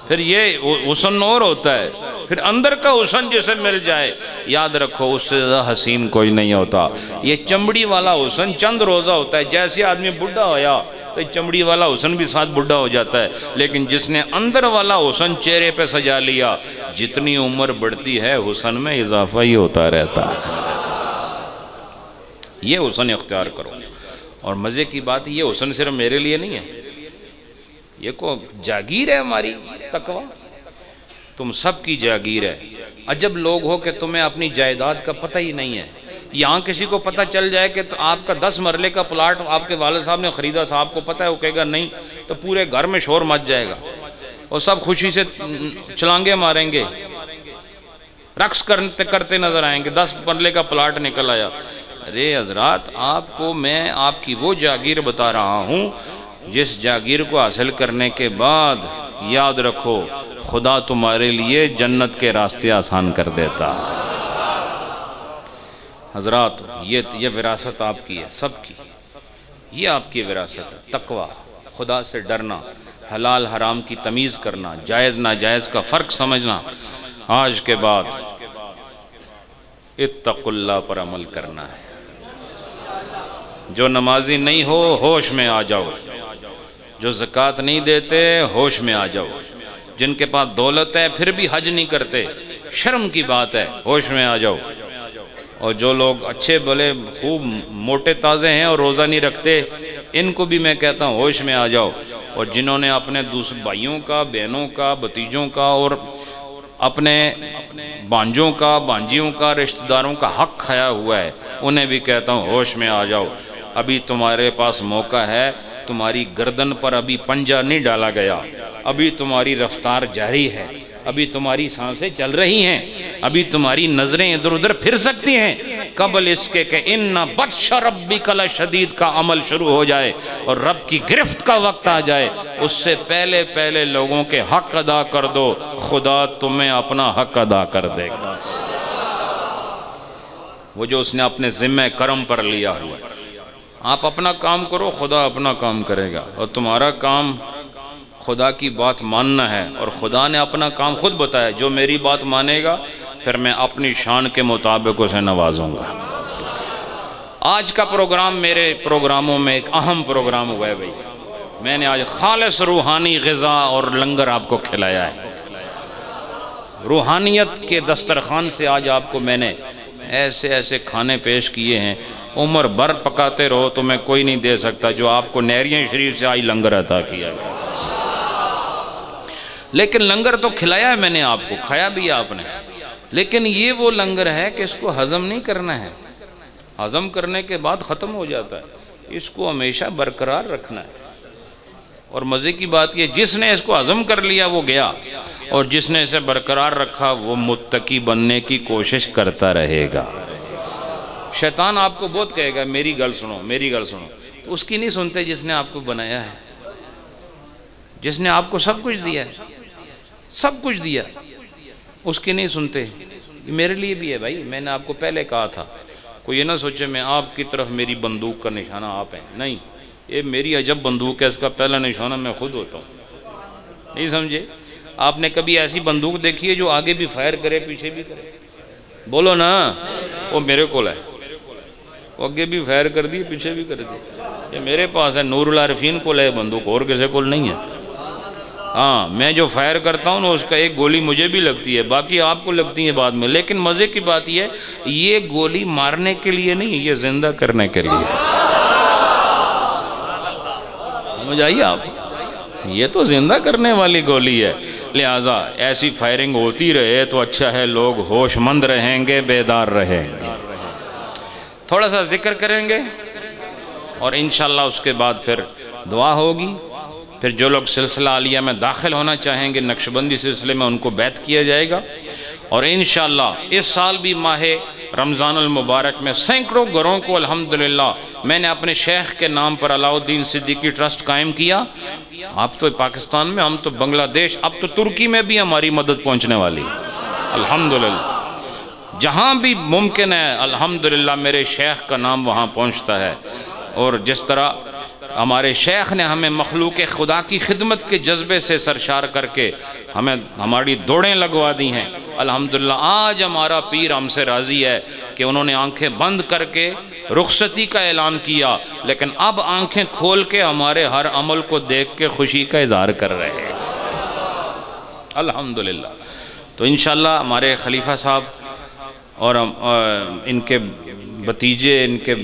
پھر یہ حسن اور ہوتا ہے. پھر اندر کا حسن جسے مل جائے یاد رکھو اس سے زیادہ حسین کوئی نہیں ہوتا. یہ چمڑی والا حسن چند روزہ ہوتا ہے. جیسے آدمی بڑھا ہویا تو چمڑی والا حسن بھی ساتھ بڑھا ہو جاتا ہے. لیکن جس نے اندر والا حسن چہرے پہ سجا لیا جتنی عمر بڑھتی ہے حسن میں اضافہ ہی ہوتا رہتا ہے. یہ حسن اختیار کرو. اور مزے کی بات یہ حسن صرف میرے لیے نہیں ہے، یہ کو جاگیر ہے ہماری تقویٰ. تم سب کی جاگیر ہے. عجب لوگ ہو کہ تمہیں اپنی جائیداد کا پتہ ہی نہیں ہے. یہاں کسی کو پتہ چل جائے کہ آپ کا 10 مرلے کا پلاٹ آپ کے والد صاحب نے خریدا تھا، آپ کو پتہ ہے، وہ کہے گا نہیں، تو پورے گھر میں شور مچ جائے گا اور سب خوشی سے چھلانگے ماریں گے، رقص کرتے نظر آئیں گے. 10 مرلے کا پلاٹ نکل آیا. ارے حضرات آپ کو میں آپ کی وہ جاگیر بتا رہا ہوں جس جاگیر کو حاصل کرنے کے بعد یاد رکھو خدا تمہارے لیے جنت کے راستے آسان کر دیتا. حضرات یہ وراثت آپ کی ہے، سب کی. یہ آپ کی وراثت ہے. تقویٰ، خدا سے ڈرنا، حلال حرام کی تمیز کرنا، جائز ناجائز کا فرق سمجھنا. آج کے بعد اتقوا اللہ پر عمل کرنا ہے. جو نمازی نہیں ہو ہوش میں آ جاؤ، جو زکوٰۃ نہیں دیتے ہوش میں آ جاؤ، جن کے پاس دولت ہے پھر بھی حج نہیں کرتے، شرم کی بات ہے، ہوش میں آ جاؤ. اور جو لوگ اچھے بھلے خوب موٹے تازے ہیں اور روزہ نہیں رکھتے ان کو بھی میں کہتا ہوں ہوش میں آ جاؤ. اور جنہوں نے اپنے دوسرے بھائیوں کا، بہنوں کا، بھتیجوں کا اور اپنے بانجوں کا، بانجیوں کا، رشتہ داروں کا حق کھایا ہوا ہے انہیں بھی کہتا ہوں ہوش میں آ جاؤ. ابھی تمہارے پاس موقع ہے. تمہاری گردن پر ابھی پنجہ نہیں ڈالا گیا، ابھی تمہاری رفتار جاری ہے، ابھی تمہاری سانسیں چل رہی ہیں، ابھی تمہاری نظریں ادھر ادھر پھر سکتی ہیں. قبل اس کے کہ ان بطش ربک لشدید کا عمل شروع ہو جائے اور رب کی گرفت کا وقت آ جائے اس سے پہلے لوگوں کے حق ادا کر دو. خدا تمہیں اپنا حق ادا کر دے گا. وہ جو اس نے اپنے ذمہ کرم پر لیا ہوا ہے. آپ اپنا کام کرو، خدا اپنا کام کرے گا. اور تمہارا کام خدا کی بات ماننا ہے. اور خدا نے اپنا کام خود بتایا، جو میری بات مانے گا پھر میں اپنی شان کے مطابق اسے نوازوں گا. آج کا پروگرام میرے پروگراموں میں ایک اہم پروگرام ہوا ہے بھائی. میں نے آج خالص روحانی غذا اور لنگر آپ کو کھلایا ہے. روحانیت کے دسترخوان سے آج آپ کو میں نے ایسے کھانے پیش کیے ہیں عمر بھر پکاتے رہو تمہیں کوئی نہیں دے سکتا جو آپ کو نہریہ شریف سے آج لنگر عطا کیا ہے. لیکن لنگر تو کھلایا ہے میں نے آپ کو، کھایا بھی آپ نے، لیکن یہ وہ لنگر ہے کہ اس کو ہضم نہیں کرنا ہے. ہضم کرنے کے بعد ختم ہو جاتا ہے. اس کو ہمیشہ برقرار رکھنا ہے. اور مزے کی بات یہ جس نے اس کو عزم کر لیا وہ گیا، اور جس نے اسے برقرار رکھا وہ متقی بننے کی کوشش کرتا رہے گا۔ شیطان آپ کو بہت کہے گا میری گل سنو میری گل سنو، تو اس کی نہیں سنتے جس نے آپ کو بنایا ہے، جس نے آپ کو سب کچھ دیا ہے، سب کچھ دیا، اس کی نہیں سنتے۔ میرے لیے بھی ہے بھائی، میں نے آپ کو پہلے کہا تھا، کوئی یہ نہ سوچے میں آپ کی طرف میری بندوق کا نشانہ آپ ہیں، نہیں، یہ میری عجب بندوق ہے، اس کا پہلا نشانہ میں خود ہوتا ہوں، نہیں سمجھے؟ آپ نے کبھی ایسی بندوق دیکھی ہے جو آگے بھی فائر کرے پیچھے بھی کرے؟ بولو نا، وہ میرے کول ہے، وہ آگے بھی فائر کر دی پیچھے بھی کر دی، یہ میرے پاس ہے، نور العارفین کول ہے بندوق، اور کسی کول نہیں ہے۔ ہاں میں جو فائر کرتا ہوں نا اس کا ایک گولی مجھے بھی لگتی ہے، باقی آپ کو لگتی ہے بعد میں، لیکن مزے کی بات یہ ہے یہ گولی مارنے کے لیے نہیں، یہ زندہ کرنے کے لیے، سمجھ آئیے آپ، یہ تو زندہ کرنے والی گولی ہے، لہٰذا ایسی فائرنگ ہوتی رہے تو اچھا ہے، لوگ ہوش مند رہیں گے، بیدار رہیں گے۔ تھوڑا سا ذکر کریں گے اور انشاءاللہ اس کے بعد پھر دعا ہوگی، پھر جو لوگ سلسلہ عالیہ میں داخل ہونا چاہیں گے نقشبندی سلسلے میں ان کو بیعت کیا جائے گا، اور انشاءاللہ اس سال بھی ماہ رمضان المبارک میں سینکڑوں گھروں کو الحمدللہ میں نے اپنے شیخ کے نام پر علاء الدین صدیقی ٹرسٹ قائم کیا۔ آپ تو پاکستان میں، ہم تو بنگلہ دیش، اب تو ترکی میں بھی ہماری مدد پہنچنے والی الحمدللہ، جہاں بھی ممکن ہے الحمدللہ میرے شیخ کا نام وہاں پہنچتا ہے۔ اور جس طرح ہمارے شیخ نے ہمیں مخلوق خدا کی خدمت کے جذبے سے سرشار کر کے ہمیں ہماری دوڑیں لگوا دی ہیں الحمدللہ، آج ہمارا پیر ہم سے راضی ہے کہ انہوں نے آنکھیں بند کر کے رخصتی کا اعلان کیا، لیکن اب آنکھیں کھول کے ہمارے ہر عمل کو دیکھ کے خوشی کا اظہار کر رہے ہیں الحمدللہ۔ تو انشاءاللہ ہمارے خلیفہ صاحب اور ان کے بھتیجے، ان کے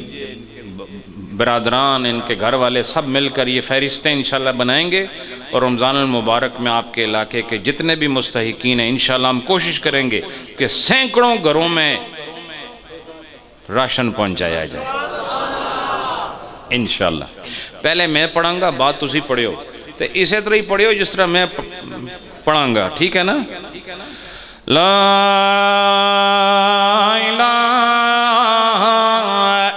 برادران، ان کے گھر والے سب مل کر یہ فہرستیں انشاءاللہ بنائیں گے، اور رمضان المبارک میں آپ کے علاقے کے جتنے بھی مستحقین ہیں انشاءاللہ ہم کوشش کریں گے کہ سینکڑوں گھروں میں راشن پہنچایا جائے انشاءاللہ۔ پہلے میں پڑھاں گا، بات تسی پڑھو، تو اسی طرح ہی پڑھو جس طرح میں پڑھاں گا، ٹھیک ہے نا؟ لا الہ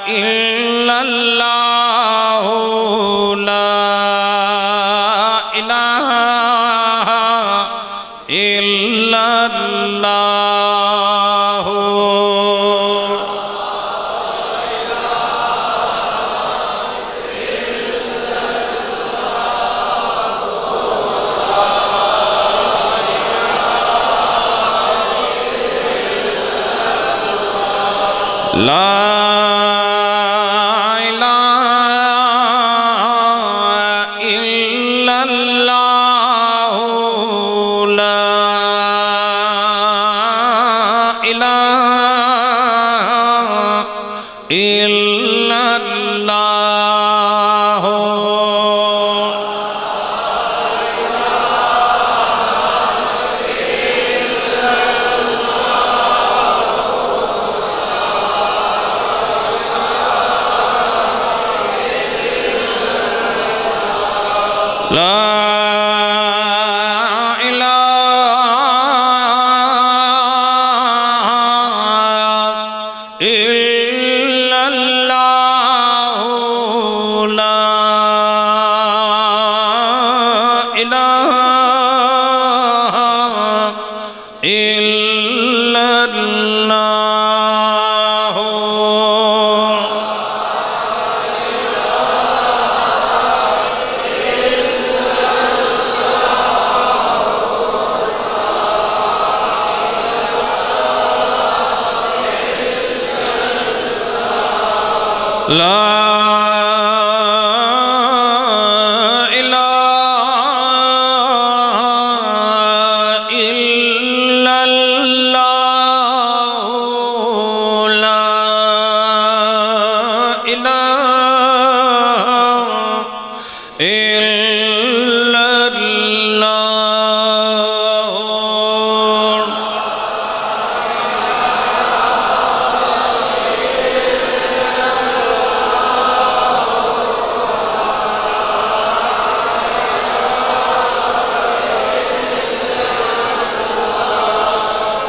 الا اللہ، لا الہ الا اللہ، لا الہ الا اللہ، لا الہ الا اللہ، لا الہ الا اللہ، لا الہ الا اللہ۔ لا الہ الا اللہ، لا الہ الا اللہ۔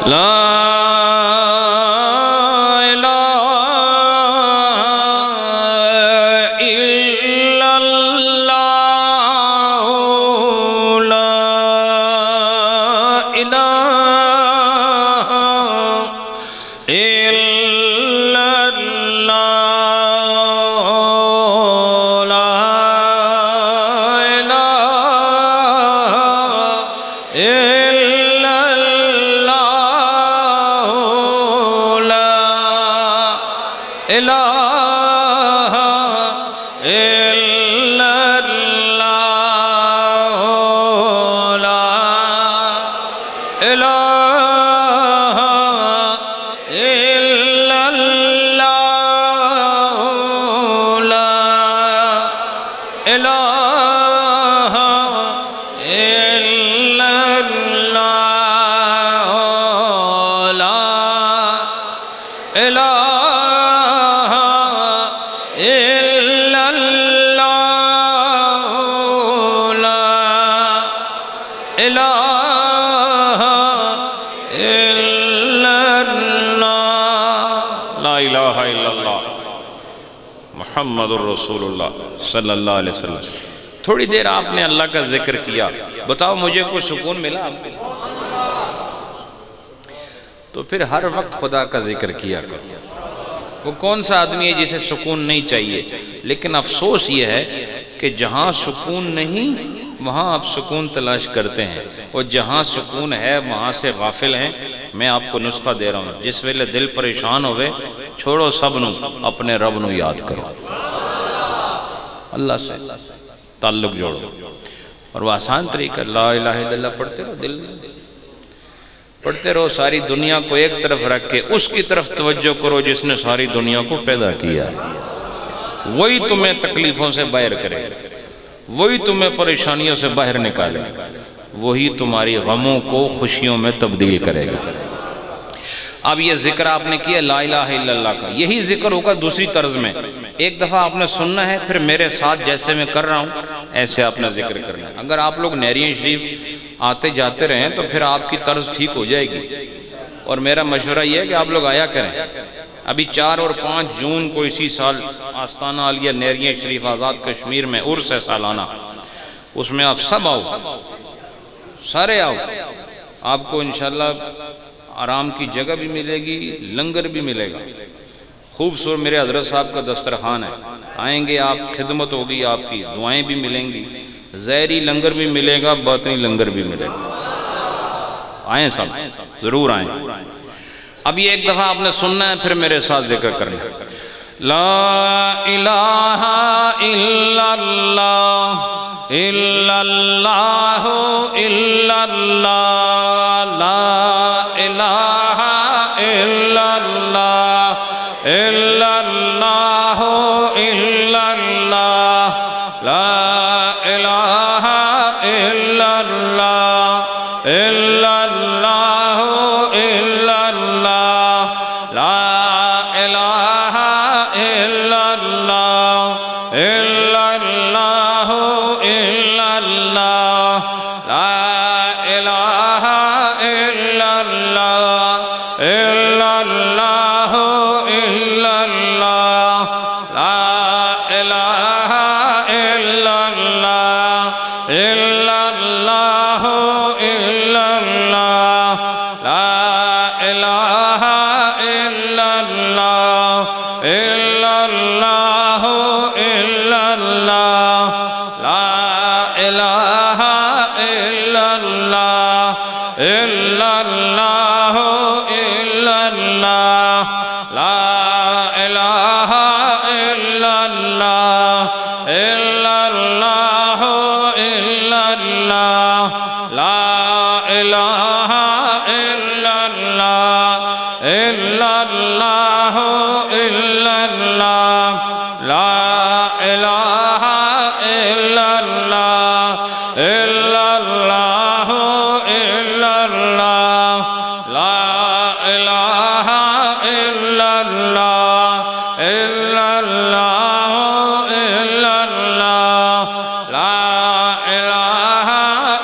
لا محمد الرسول اللہ صلی اللہ علیہ وسلم. تھوڑی دیر آپ نے اللہ کا ذکر کیا، بتاؤ مجھے کوئی سکون ملا آپ کو؟ تو پھر ہر وقت خدا کا ذکر کیا کرو. وہ کون سا آدمی ہے جسے سکون نہیں چاہیے؟ لیکن افسوس یہ ہے کہ جہاں سکون نہیں وہاں آپ سکون تلاش کرتے ہیں، اور جہاں سکون ہے وہاں سے غافل ہیں. میں آپ کو نسخہ دے رہا ہوں، جس ویلے دل پریشان ہوئے چھوڑو سب نو، اپنے رب نو یاد کرو، اللہ سے تعلق جوڑو. اور وہ آسان طریقہ لا الہ الا اللہ پڑھتے رہو، دل میں پڑھتے رہو. ساری دنیا کو ایک طرف رکھ کے اس کی طرف توجہ کرو جس نے ساری دنیا کو پیدا کیا. وہی تمہیں تکلیفوں سے باہر کرے، وہی تمہیں پریشانیوں سے باہر نکالے، وہی تمہاری غموں کو خوشیوں میں تبدیل کرے گا. اب یہ ذکر آپ نے کیا لا الہ الا اللہ کا، یہی ذکر ہوگا دوسری طرز میں. ایک دفعہ آپ نے سننا ہے، پھر میرے ساتھ جیسے میں کر رہا ہوں ایسے آپ نے ذکر کرنا ہے. اگر آپ لوگ نیریاں شریف آتے جاتے رہیں تو پھر آپ کی طرز ٹھیک ہو جائے گی. اور میرا مشورہ یہ ہے کہ آپ لوگ آیا کریں. ابھی 4 اور 5 جون کو اسی سال آستانہ عالیہ نیریاں شریف آزاد کشمیر میں عرس ہے سالانہ، اس میں آپ سب آؤ، سارے آؤ. آپ کو انشاءاللہ آرام کی جگہ بھی ملے گی، لنگر بھی ملے گا. خوبصورت میرے حضرت صاحب کا دسترخوان ہے، آئیں گے آپ، خدمت ہوگی آپ کی، دعائیں بھی ملیں گی، ظاہری لنگر بھی ملے گا، باطنی لنگر بھی ملے گا. آئیں سب، ضرور آئیں. اب یہ ایک دفعہ آپ نے سننا ہے، پھر میرے ساتھ ذکر کرنا ہے. لا الہ الا اللہ الا اللہ الا اللہ، لا الہ الا اللہ الا اللہ الا اللہ، لا الہ الا اللہ الا اللہ الا اللہ، لا الہ الا اللہ الا اللہ الا اللہ، لا الہ الا اللہ الا اللہ الا اللہ، لا الہ الا اللہ الا اللہ الا اللہ، لا الہ الا اللہ الا اللہ الا اللہ، لا الہ الا اللہ الا اللہ الا اللہ، لا الہ الا اللہ الا اللہ الا اللہ، لا الہ الا اللہ الا اللہ الا اللہ، لا الہ الا اللہ الا اللہ الا اللہ، لا الہ الا اللہ الا اللہ الا اللہ، لا الہ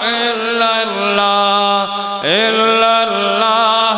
الا اللہ الا اللہ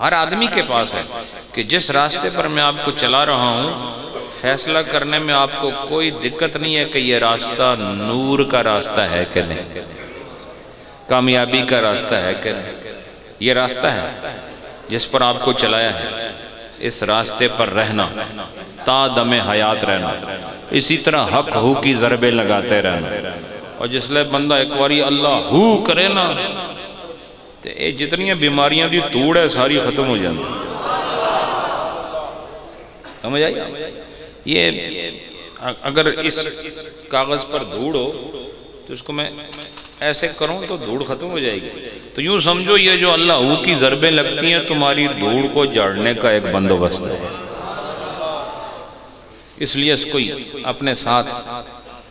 ہر آدمی کے پاس ہے کہ جس راستے پر میں آپ کو چلا رہا ہوں، فیصلہ کرنے میں آپ کو کوئی دقت نہیں ہے کہ یہ راستہ نور کا راستہ ہے کہ نہیں، کامیابی کا راستہ ہے کہ نہیں۔ یہ راستہ ہے جس پر آپ کو چلایا ہے، اس راستے پر رہنا، تا دم حیات رہنا، اسی طرح حق ہو کی ضربیں لگاتے رہنا۔ اور جس لئے بندہ ایک باری اللہ ہو کرے نا تو اے جتنی بیماریاں دی توڑ ہے ساری ختم ہو جاتی۔ سمجھ آئی؟ یہ اگر اس کاغذ پر دھوڑ ہو تو اس کو میں ایسے کروں تو دھوڑ ختم ہو جائے گی۔ تو یوں سمجھو یہ جو اللہ ہو کی ضربیں لگتی ہیں تمہاری دھوڑ کو جاڑنے کا ایک بندوبست ہے۔ اس لیے اس کو اپنے ساتھ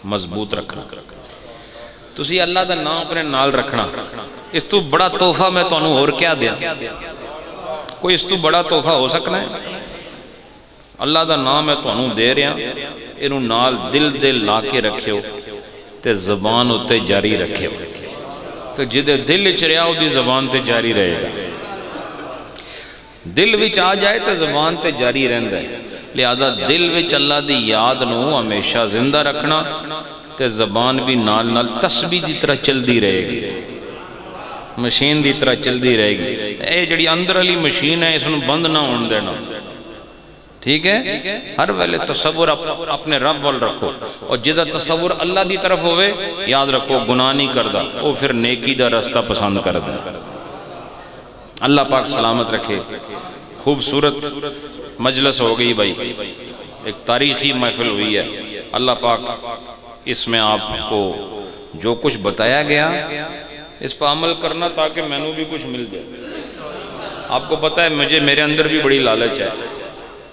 مضبوط رکھنا۔ تو اسی اللہ دا نام اپنے نال رکھنا۔ اس تو بڑا تحفہ میں تو انہوں اور کیا دیا؟ کوئی اس تو بڑا تحفہ ہو سکنا ہے؟ اللہ دا نام ہے تو انہوں دے رہے ہیں، انہوں نال دل لا کے رکھے ہو تے زبان ہوتے جاری رکھے ہو، تو جدے دل چریا ہو دی زبان تے جاری رہے گا۔ دل وچ آ جائے تو زبان تے جاری رہن دے، لہذا دل وچ اللہ دی یاد نو ہمیشہ زندہ رکھنا تے زبان بھی نال نال تسبیح دی طرح چل دی رہے گی، مشین دی طرح چل دی رہے گی۔ اے جڑی اندر علی مشین ہے اس نو بند نہ ہون دینا، ٹھیک ہے؟ ہر ویلے تصور اپنے رب وال رکھو، اور جدہ تصور اللہ دی طرف ہوئے یاد رکھو گناہ نہیں کردہ، وہ پھر نیکی دا رستہ پسند کردہ۔ اللہ پاک سلامت رکھے۔ خوبصورت مجلس ہو گئی بھائی، ایک تاریخی محفل ہوئی ہے۔ اللہ پاک اس میں آپ کو جو کچھ بتایا گیا اس پر عمل کرنا تاکہ میں نے بھی کچھ مل جائے۔ آپ کو پتہ ہے مجھے میرے اندر بھی بڑی لالچ ہے،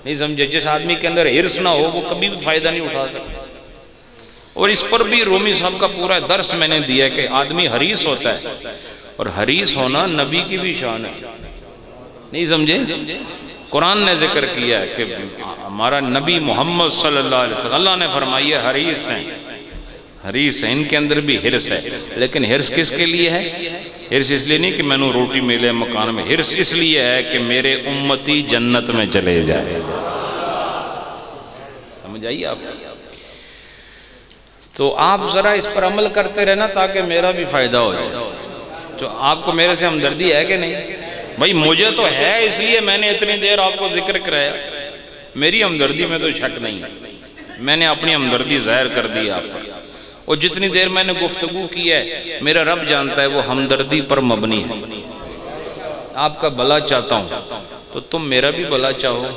نہیں سمجھے؟ جس آدمی کے اندر حرص نہ ہو وہ کبھی بھی فائدہ نہیں اٹھا سکتا۔ اور اس پر بھی رومی صاحب کا پورا درس میں نے دیا کہ آدمی حریص ہوتا ہے، اور حریص ہونا نبی کی بھی شان ہے، نہیں سمجھے؟ قرآن نے ذکر کیا ہے کہ ہمارا نبی محمد صلی اللہ علیہ وسلم اللہ نے فرمایا حریص ہیں، حریص ہیں، ان کے اندر بھی حرص ہے۔ لیکن حرص کس کے لیے ہے؟ حرص اس لیے نہیں کہ میں نے روٹی ملے مکان میں، حرص اس لیے ہے کہ میرے امتی جنت میں چلے جائے۔ سمجھ آئیے آپ؟ تو آپ ذرا اس پر عمل کرتے رہنا تاکہ میرا بھی فائدہ ہو جائے۔ تو آپ کو میرے سے ہمدردی ہے کہ نہیں؟ بھائی مجھے تو ہے، اس لیے میں نے اتنی دیر آپ کو ذکر کرایا۔ میری ہمدردی میں تو شک نہیں، میں نے اپنی ہمدردی ظاہر کر دی آپ پر، اور جتنی دیر میں نے گفتگو کی ہے میرا رب جانتا ہے وہ ہمدردی پر مبنی ہے۔ آپ کا بھلا چاہتا ہوں تو تم میرا بھی بھلا چاہو،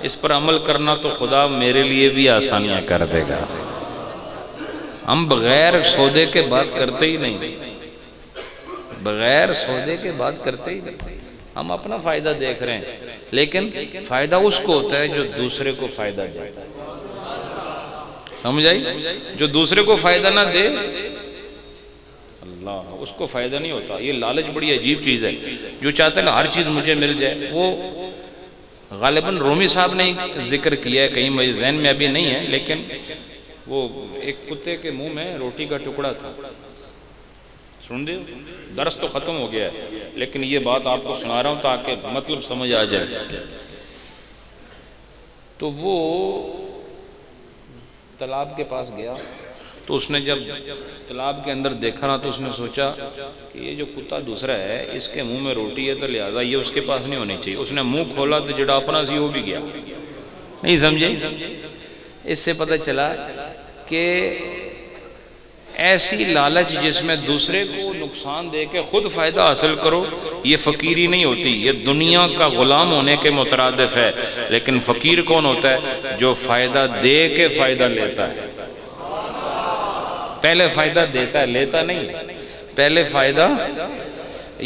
اس پر عمل کرنا تو خدا میرے لیے بھی آسانیاں کر دے گا۔ ہم بغیر سودے کے بات کرتے ہی نہیں، بغیر سودے کے بات کرتے ہی نہیں، ہم اپنا فائدہ دیکھ رہے ہیں، لیکن فائدہ اس کو ہوتا ہے جو دوسرے کو فائدہ دے۔ سمجھ آئی؟ جو دوسرے کو فائدہ نہ دے اللہ اس کو فائدہ نہیں ہوتا۔ یہ لالچ بڑی عجیب چیز ہے، جو چاہتا ہے کہ ہر چیز مجھے مل جائے۔ وہ غالباً رومی صاحب نے ذکر کیا ہے، کہیں مجھے ذہن میں ابھی نہیں ہے، لیکن وہ ایک کتے کے منہ میں روٹی کا ٹکڑا تھا۔ سن دے، درس تو ختم ہو گیا ہے لیکن یہ بات آپ کو سنا رہا ہوں تاکہ مطلب سمجھ آ جائے۔ تو وہ تالاب کے پاس گیا تو اس نے جب تالاب کے اندر دیکھا نا تو اس نے سوچا کہ یہ جو کتا دوسرا ہے اس کے منہ میں روٹی ہے تو لہذا یہ اس کے پاس نہیں ہونی چاہیے۔ اس نے منہ کھولا تو جڑا اپنا سی وہ بھی گیا، نہیں سمجھے؟ اس سے پتہ چلا کہ ایسی لالچ جس میں دوسرے کو نقصان دے کے خود فائدہ حاصل کرو، یہ فقیری نہیں ہوتی، یہ دنیا کا غلام ہونے کے مترادف ہے۔ لیکن فقیر کون ہوتا ہے؟ جو فائدہ دے کے فائدہ لیتا ہے۔ پہلے فائدہ دیتا ہے، لیتا نہیں۔ پہلے فائدہ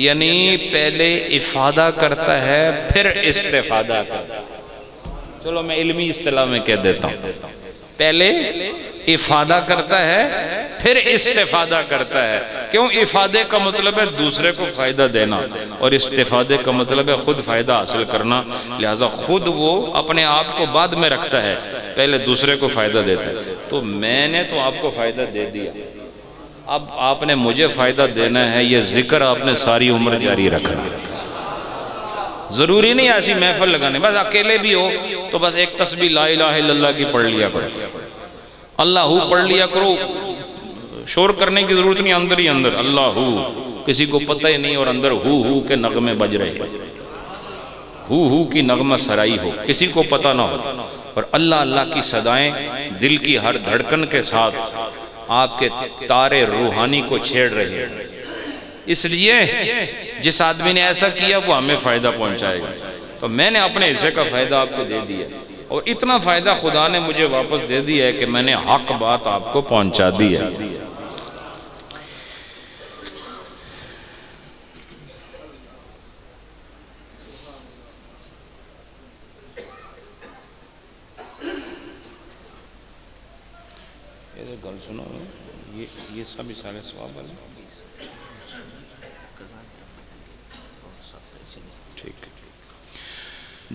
یعنی پہلے افادہ کرتا ہے پھر استفادہ کرتا ہے۔ چلو میں علمی اصطلاح میں کہہ دیتا ہوں، پہلے افادہ کرتا ہے پھر استفادہ کرتا ہے۔ کیوں؟ افادے کا مطلب ہے دوسرے کو فائدہ دینا، اور استفادے کا مطلب ہے خود فائدہ حاصل کرنا۔ لہٰذا خود وہ اپنے آپ کو بعد میں رکھتا ہے، پہلے دوسرے کو فائدہ دیتا ہے۔ تو میں نے تو آپ کو فائدہ دے دیا، اب آپ نے مجھے فائدہ دینا ہے، یہ ذکر آپ نے ساری عمر جاری رکھنا۔ ضروری نہیں ایسی محفل لگانے، بس اکیلے بھی ہو تو بس ایک تسبیح لا الہ الا اللہ کی پڑھ لیا کرو، اللہ ہو پڑھ لیا کرو، شور کرنے کی ضرورت نہیں، اندر ہی اندر اللہ ہو، کسی کو پتہ ہی نہیں، اور اندر ہو کے نغمے بج رہے، ہو کی نغمہ سرائی ہو، کسی کو پتہ نہ ہو، اور اللہ اللہ کی صدائیں دل کی ہر دھڑکن کے ساتھ آپ کے تارے روحانی کو چھیڑ رہے ہیں۔ اس لیے جس آدمی نے ایسا کیا وہ ہمیں فائدہ پہنچائے گا، تو میں نے اپنے حصے کا فائدہ آپ کو دے دیا، اور اتنا فائدہ خدا نے مجھے واپس دے دیا ہے کہ میں نے حق بات آپ کو پہنچا دی ہے۔ گل سنو، یہ سب سارے ثواب والے ٹھیک۔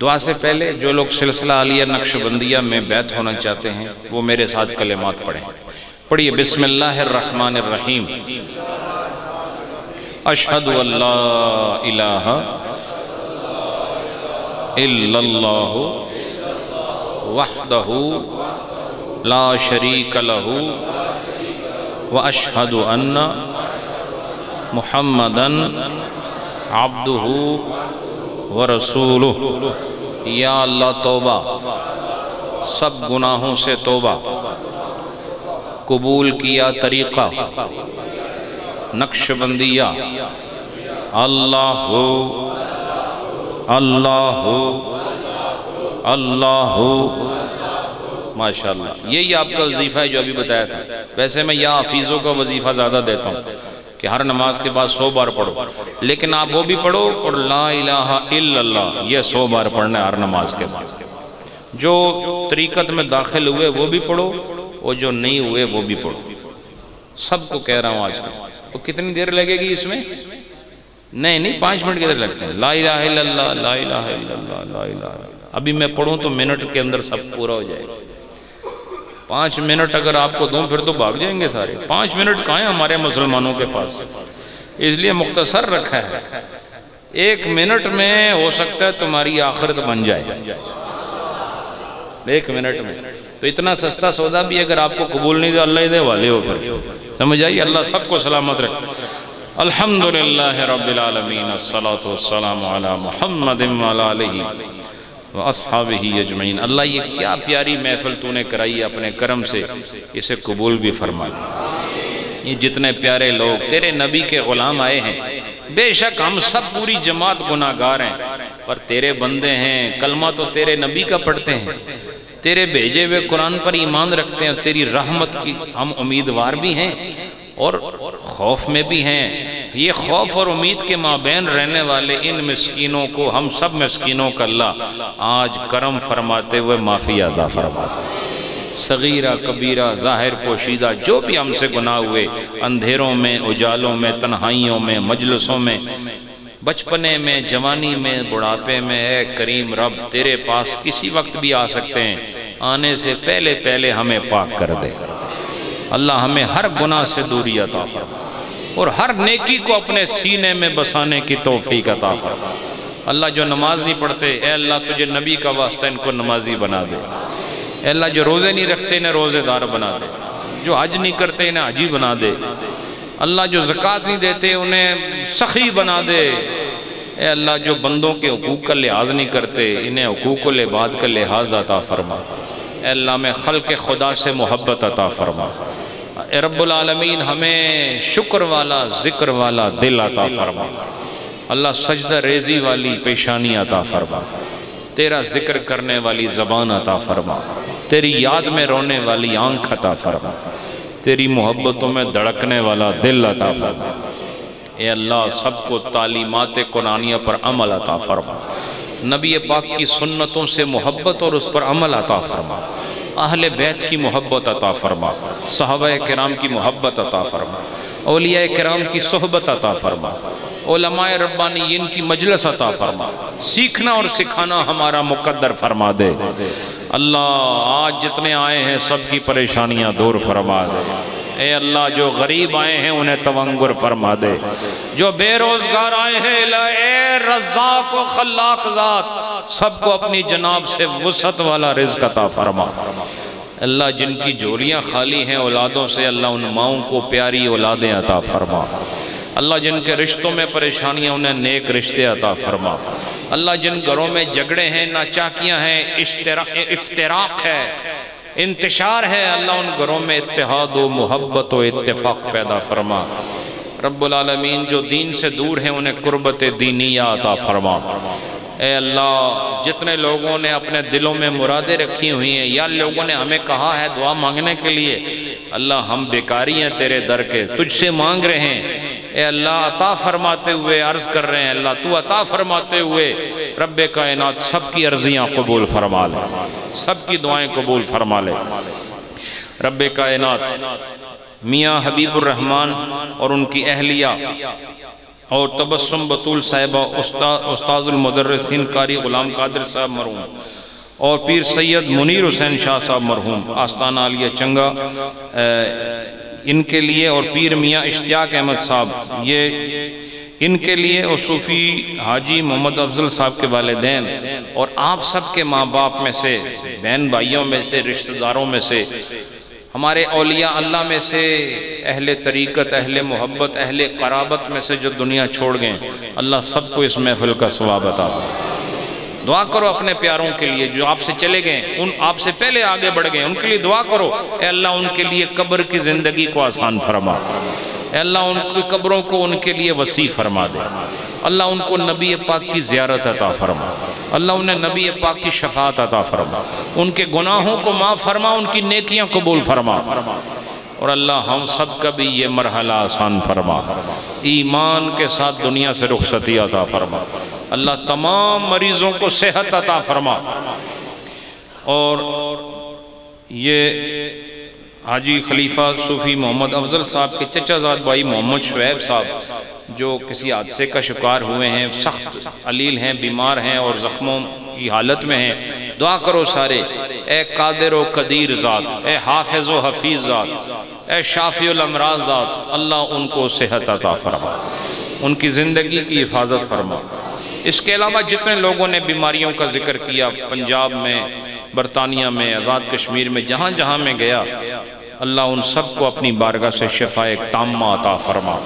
دعا سے پہلے جو لوگ سلسلہ عالیہ نقشبندیہ میں بیعت ہونا چاہتے ہیں وہ میرے ساتھ کلمات پڑھیں۔ پڑھیے بسم اللہ الرحمن الرحیم، اشہد ان لا الہ الا اللہ وحدہ لا شریک لہ واشہد ان محمدً عبدہ ورسولہ۔ یا اللہ توبہ، سب گناہوں سے توبہ، قبول کیا طریقہ نقشبندیہ، اللہ ہو اللہ ہو اللہ ہو۔ ماشاءاللہ، یہی آپ کا وظیفہ ہے جو ابھی بتایا تھا۔ ویسے میں یا حفیظوں کا وظیفہ زیادہ دیتا ہوں کہ ہر نماز کے بعد 100 بار پڑھو، لیکن آپ وہ بھی پڑھو اور لا الہ الا اللہ یہ 100 بار پڑھنا ہے ہر نماز کے بعد۔ جو طریقت میں داخل ہوئے وہ بھی پڑھو، اور جو نہیں ہوئے وہ بھی پڑھو۔ سب کو کہہ رہا ہوں آج کل۔ وہ کتنی دیر لگے گی اس میں؟ نہیں 5 منٹ کدھر لگتے ہیں؟ لا الہ الا اللہ لا الہ الا اللہ لا الہ الا اللہ۔ ابھی میں پڑھوں تو منٹ کے اندر سب پورا ہو جائے گا۔ 5 منٹ اگر آپ کو دوں پھر تو بھاگ جائیں گے سارے۔ 5 منٹ کہاں ہیں ہمارے مسلمانوں کے پاس، اس لیے مختصر رکھا ہے۔ 1 منٹ میں ہو سکتا ہے تمہاری آخرت بن جائے، 1 منٹ میں۔ تو اتنا سستا سودا بھی اگر آپ کو قبول نہیں دے، اللہ ہی دے والے ہو پھر، سمجھ آئی؟ اللہ سب کو سلامت رکھے۔ الحمدللہ رب العالمین، الصلاۃ والسلام علی محمد وعلی آلہ وَأَصْحَابِهِ اجمعین۔ اللہ یہ کیا پیاری محفل تو نے کرائی اپنے کرم سے، اسے قبول بھی فرمائے۔ یہ جتنے پیارے لوگ تیرے نبی کے غلام آئے ہیں، بے شک ہم سب پوری جماعت گناہگار ہیں، پر تیرے بندے ہیں، کلمہ تو تیرے نبی کا پڑھتے ہیں، تیرے بھیجے ہوئے قرآن پر ایمان رکھتے ہیں، اور تیری رحمت کی ہم امیدوار بھی ہیں اور خوف میں بھی ہیں۔ یہ خوف اور امید کے مابین رہنے والے ان مسکینوں کو، ہم سب مسکینوں کا اللہ آج کرم فرماتے ہوئے معافی عطا فرماتے۔ صغیرہ کبیرہ ظاہر پوشیدہ جو بھی ہم سے گناہ ہوئے، اندھیروں میں اجالوں میں تنہائیوں میں مجلسوں میں، بچپنے میں جوانی میں بڑھاپے میں، اے کریم رب تیرے پاس کسی وقت بھی آ سکتے ہیں، آنے سے پہلے پہلے ہمیں پاک کر دے اللہ، ہمیں ہر گناہ سے دوری عطا فرما، اور ہر نیکی کو اپنے سینے میں بسانے کی توفیق عطا فرما۔ اللہ جو نماز نہیں پڑھتے، اے اللہ تجھے نبی کا واسطہ ان کو نمازی بنا دے۔ اے اللہ جو روزے نہیں رکھتے انہیں روزے دار بنا دے، جو حج نہیں کرتے انہیں حجی بنا دے۔ اللہ جو زکوٰۃ نہیں دیتے انہیں سخی بنا دے۔ اے اللہ جو بندوں کے حقوق کا لحاظ نہیں کرتے انہیں حقوق العباد کا لحاظ عطا فرما۔ اے اللہ میں خلق خدا سے محبت عطا فرما۔ اے رب العالمین ہمیں شکر والا ذکر والا دل عطا فرما۔ اللہ سجدہ ریزی والی پیشانی عطا فرما، تیرا ذکر کرنے والی زبان عطا فرما، تیری یاد میں رونے والی آنکھ عطا فرما، تیری محبتوں میں دھڑکنے والا دل عطا فرما۔ اے اللہ سب کو تعلیمات قرآنیہ پر عمل عطا فرما، نبی پاک کی سنتوں سے محبت اور اس پر عمل عطا فرما، اہل بیت کی محبت عطا فرما، صحابہ کرام کی محبت عطا فرما، اولیاء کرام کی صحبت عطا فرما، علماء ربانیین کی مجلس عطا فرما، سیکھنا اور سکھانا ہمارا مقدر فرما دے۔ اللہ آج جتنے آئے ہیں سب کی پریشانیاں دور فرما دے۔ اے اللہ جو غریب آئے ہیں انہیں تونگر فرما دے، جو بے روزگار آئے ہیں اے رزاق و خلاق ذات سب کو اپنی جناب سے وسعت والا رزق عطا فرما۔ اللہ جن کی جھولیاں خالی ہیں اولادوں سے، اللہ ان ماؤں کو پیاری اولادیں عطا فرما۔ اللہ جن کے رشتوں میں پریشانیاں انہیں نیک رشتے عطا فرما۔ اللہ جن گھروں میں جھگڑے ہیں، ناچاکیاں ہیں، افتراق ہے، انتشار ہے، اللہ ان گھروں میں اتحاد و محبت و اتفاق پیدا فرما۔ رب العالمین جو دین سے دور ہیں انہیں قربت دینیہ عطا فرما۔ اے اللہ جتنے لوگوں نے اپنے دلوں میں مرادیں رکھی ہوئی ہیں یا لوگوں نے ہمیں کہا ہے دعا مانگنے کے لیے، اللہ ہم بیکاری ہیں تیرے در کے، تجھ سے مانگ رہے ہیں، اے اللہ عطا فرماتے ہوئے عرض کر رہے ہیں، اللہ تو عطا فرماتے ہوئے رب کائنات سب کی عرضیاں قبول فرما لے، سب کی دعائیں قبول فرما لے۔ رب کائنات میاں حبیب الرحمن اور ان کی اہلیہ اور تبسم بطول صاحبہ، استاذ المدرسین قاری غلام قادر صاحب مرحوم، اور پیر سید منیر حسین شاہ صاحب مرحوم آستانہ عالیہ چنگا، ان کے لیے، اور پیر میاں اشتیاق احمد صاحب یہ ان کے لیے، اور صوفی حاجی محمد افضل صاحب کے والدین اور آپ سب کے ماں باپ میں سے، بہن بھائیوں میں سے، رشتہ داروں میں سے، ہمارے اولیاء اللہ میں سے، اہل طریقت، اہل محبت، اہل قرابت میں سے جو دنیا چھوڑ گئے، اللہ سب کو اس محفل کا ثواب عطا فرما۔ دعا کرو اپنے پیاروں کے لیے جو آپ سے چلے گئے، ان آپ سے پہلے آگے بڑھ گئے، ان کے لیے دعا کرو، اے اللہ ان کے لیے قبر کی زندگی کو آسان فرما، اے اللہ ان کی قبروں کو ان کے لیے وسیع فرما دے، اللہ ان کو نبی پاک کی زیارت عطا فرما، اللہ انہیں نبی پاک کی شفاعت عطا فرما، ان کے گناہوں کو معاف فرما، ان کی نیکیاں قبول فرما، اور اللہ ہم سب کا بھی یہ مرحلہ آسان فرما، ایمان کے ساتھ دنیا سے رخصتی عطا فرما، اللہ تمام مریضوں کو صحت عطا فرما۔ اور یہ حاجی خلیفہ صوفی محمد افضل صاحب کے چچا زاد بھائی محمد شعیب صاحب جو کسی حادثے کا شکار ہوئے ہیں، سخت علیل ہیں، بیمار ہیں اور زخموں کی حالت میں ہیں، دعا کرو سارے، اے قادر و قدیر ذات، اے حافظ و حفیظ ذات، اے شافی الامراض ذات، اللہ ان کو صحت عطا فرما، ان کی زندگی کی حفاظت فرما۔ اس کے علاوہ جتنے لوگوں نے بیماریوں کا ذکر کیا، پنجاب میں، برطانیہ میں، آزاد کشمیر میں، جہاں جہاں میں گیا، اللہ ان سب کو اپنی بارگاہ سے شفائے تامہ عطا فرما۔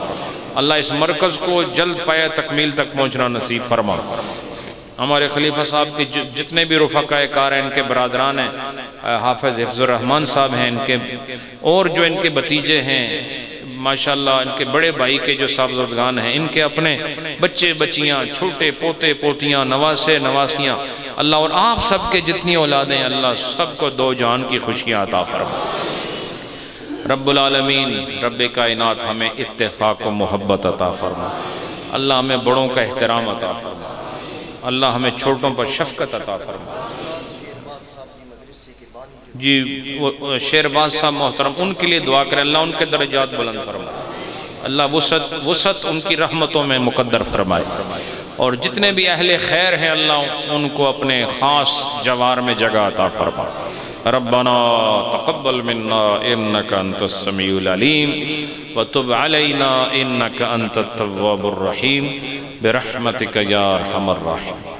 اللہ اس مرکز کو جلد پایا تکمیل تک پہنچنا نصیب فرما۔ ہمارے خلیفہ صاحب کے جتنے بھی رفقائے کار ہیں، ان کے برادران ہیں، حافظ حفظ الرحمن صاحب ہیں، ان کے اور جو ان کے بتیجے ہیں، ماشاءاللہ ان کے بڑے بھائی کے جو صاحبزادگان ہیں، ان کے اپنے بچے بچیاں، چھوٹے پوتے پوتیاں، نواسے نواسیاں، اللہ اور آپ سب کے جتنی اولادیں، اللہ سب کو دو جہان کی خوشیاں عطا فرما۔ رب العالمین رب کائنات ہمیں اتفاق و محبت عطا فرما، اللہ ہمیں بڑوں کا احترام عطا فرما، اللہ ہمیں چھوٹوں پر شفقت عطا فرما۔ جی شیرباز صاحب محترم، ان کے لیے دعا کریں، اللہ ان کے درجات بلند فرمائے، اللہ وسعت ان کی رحمتوں میں مقدر فرمائے، اور جتنے بھی اہل خیر ہیں اللہ ان کو اپنے خاص جوار میں جگہ عطا فرما۔ ربنا تقبل منا انك انت السميع العليم وتب علينا انك انت التواب الرحيم برحمتك يا ارحم الراحمين۔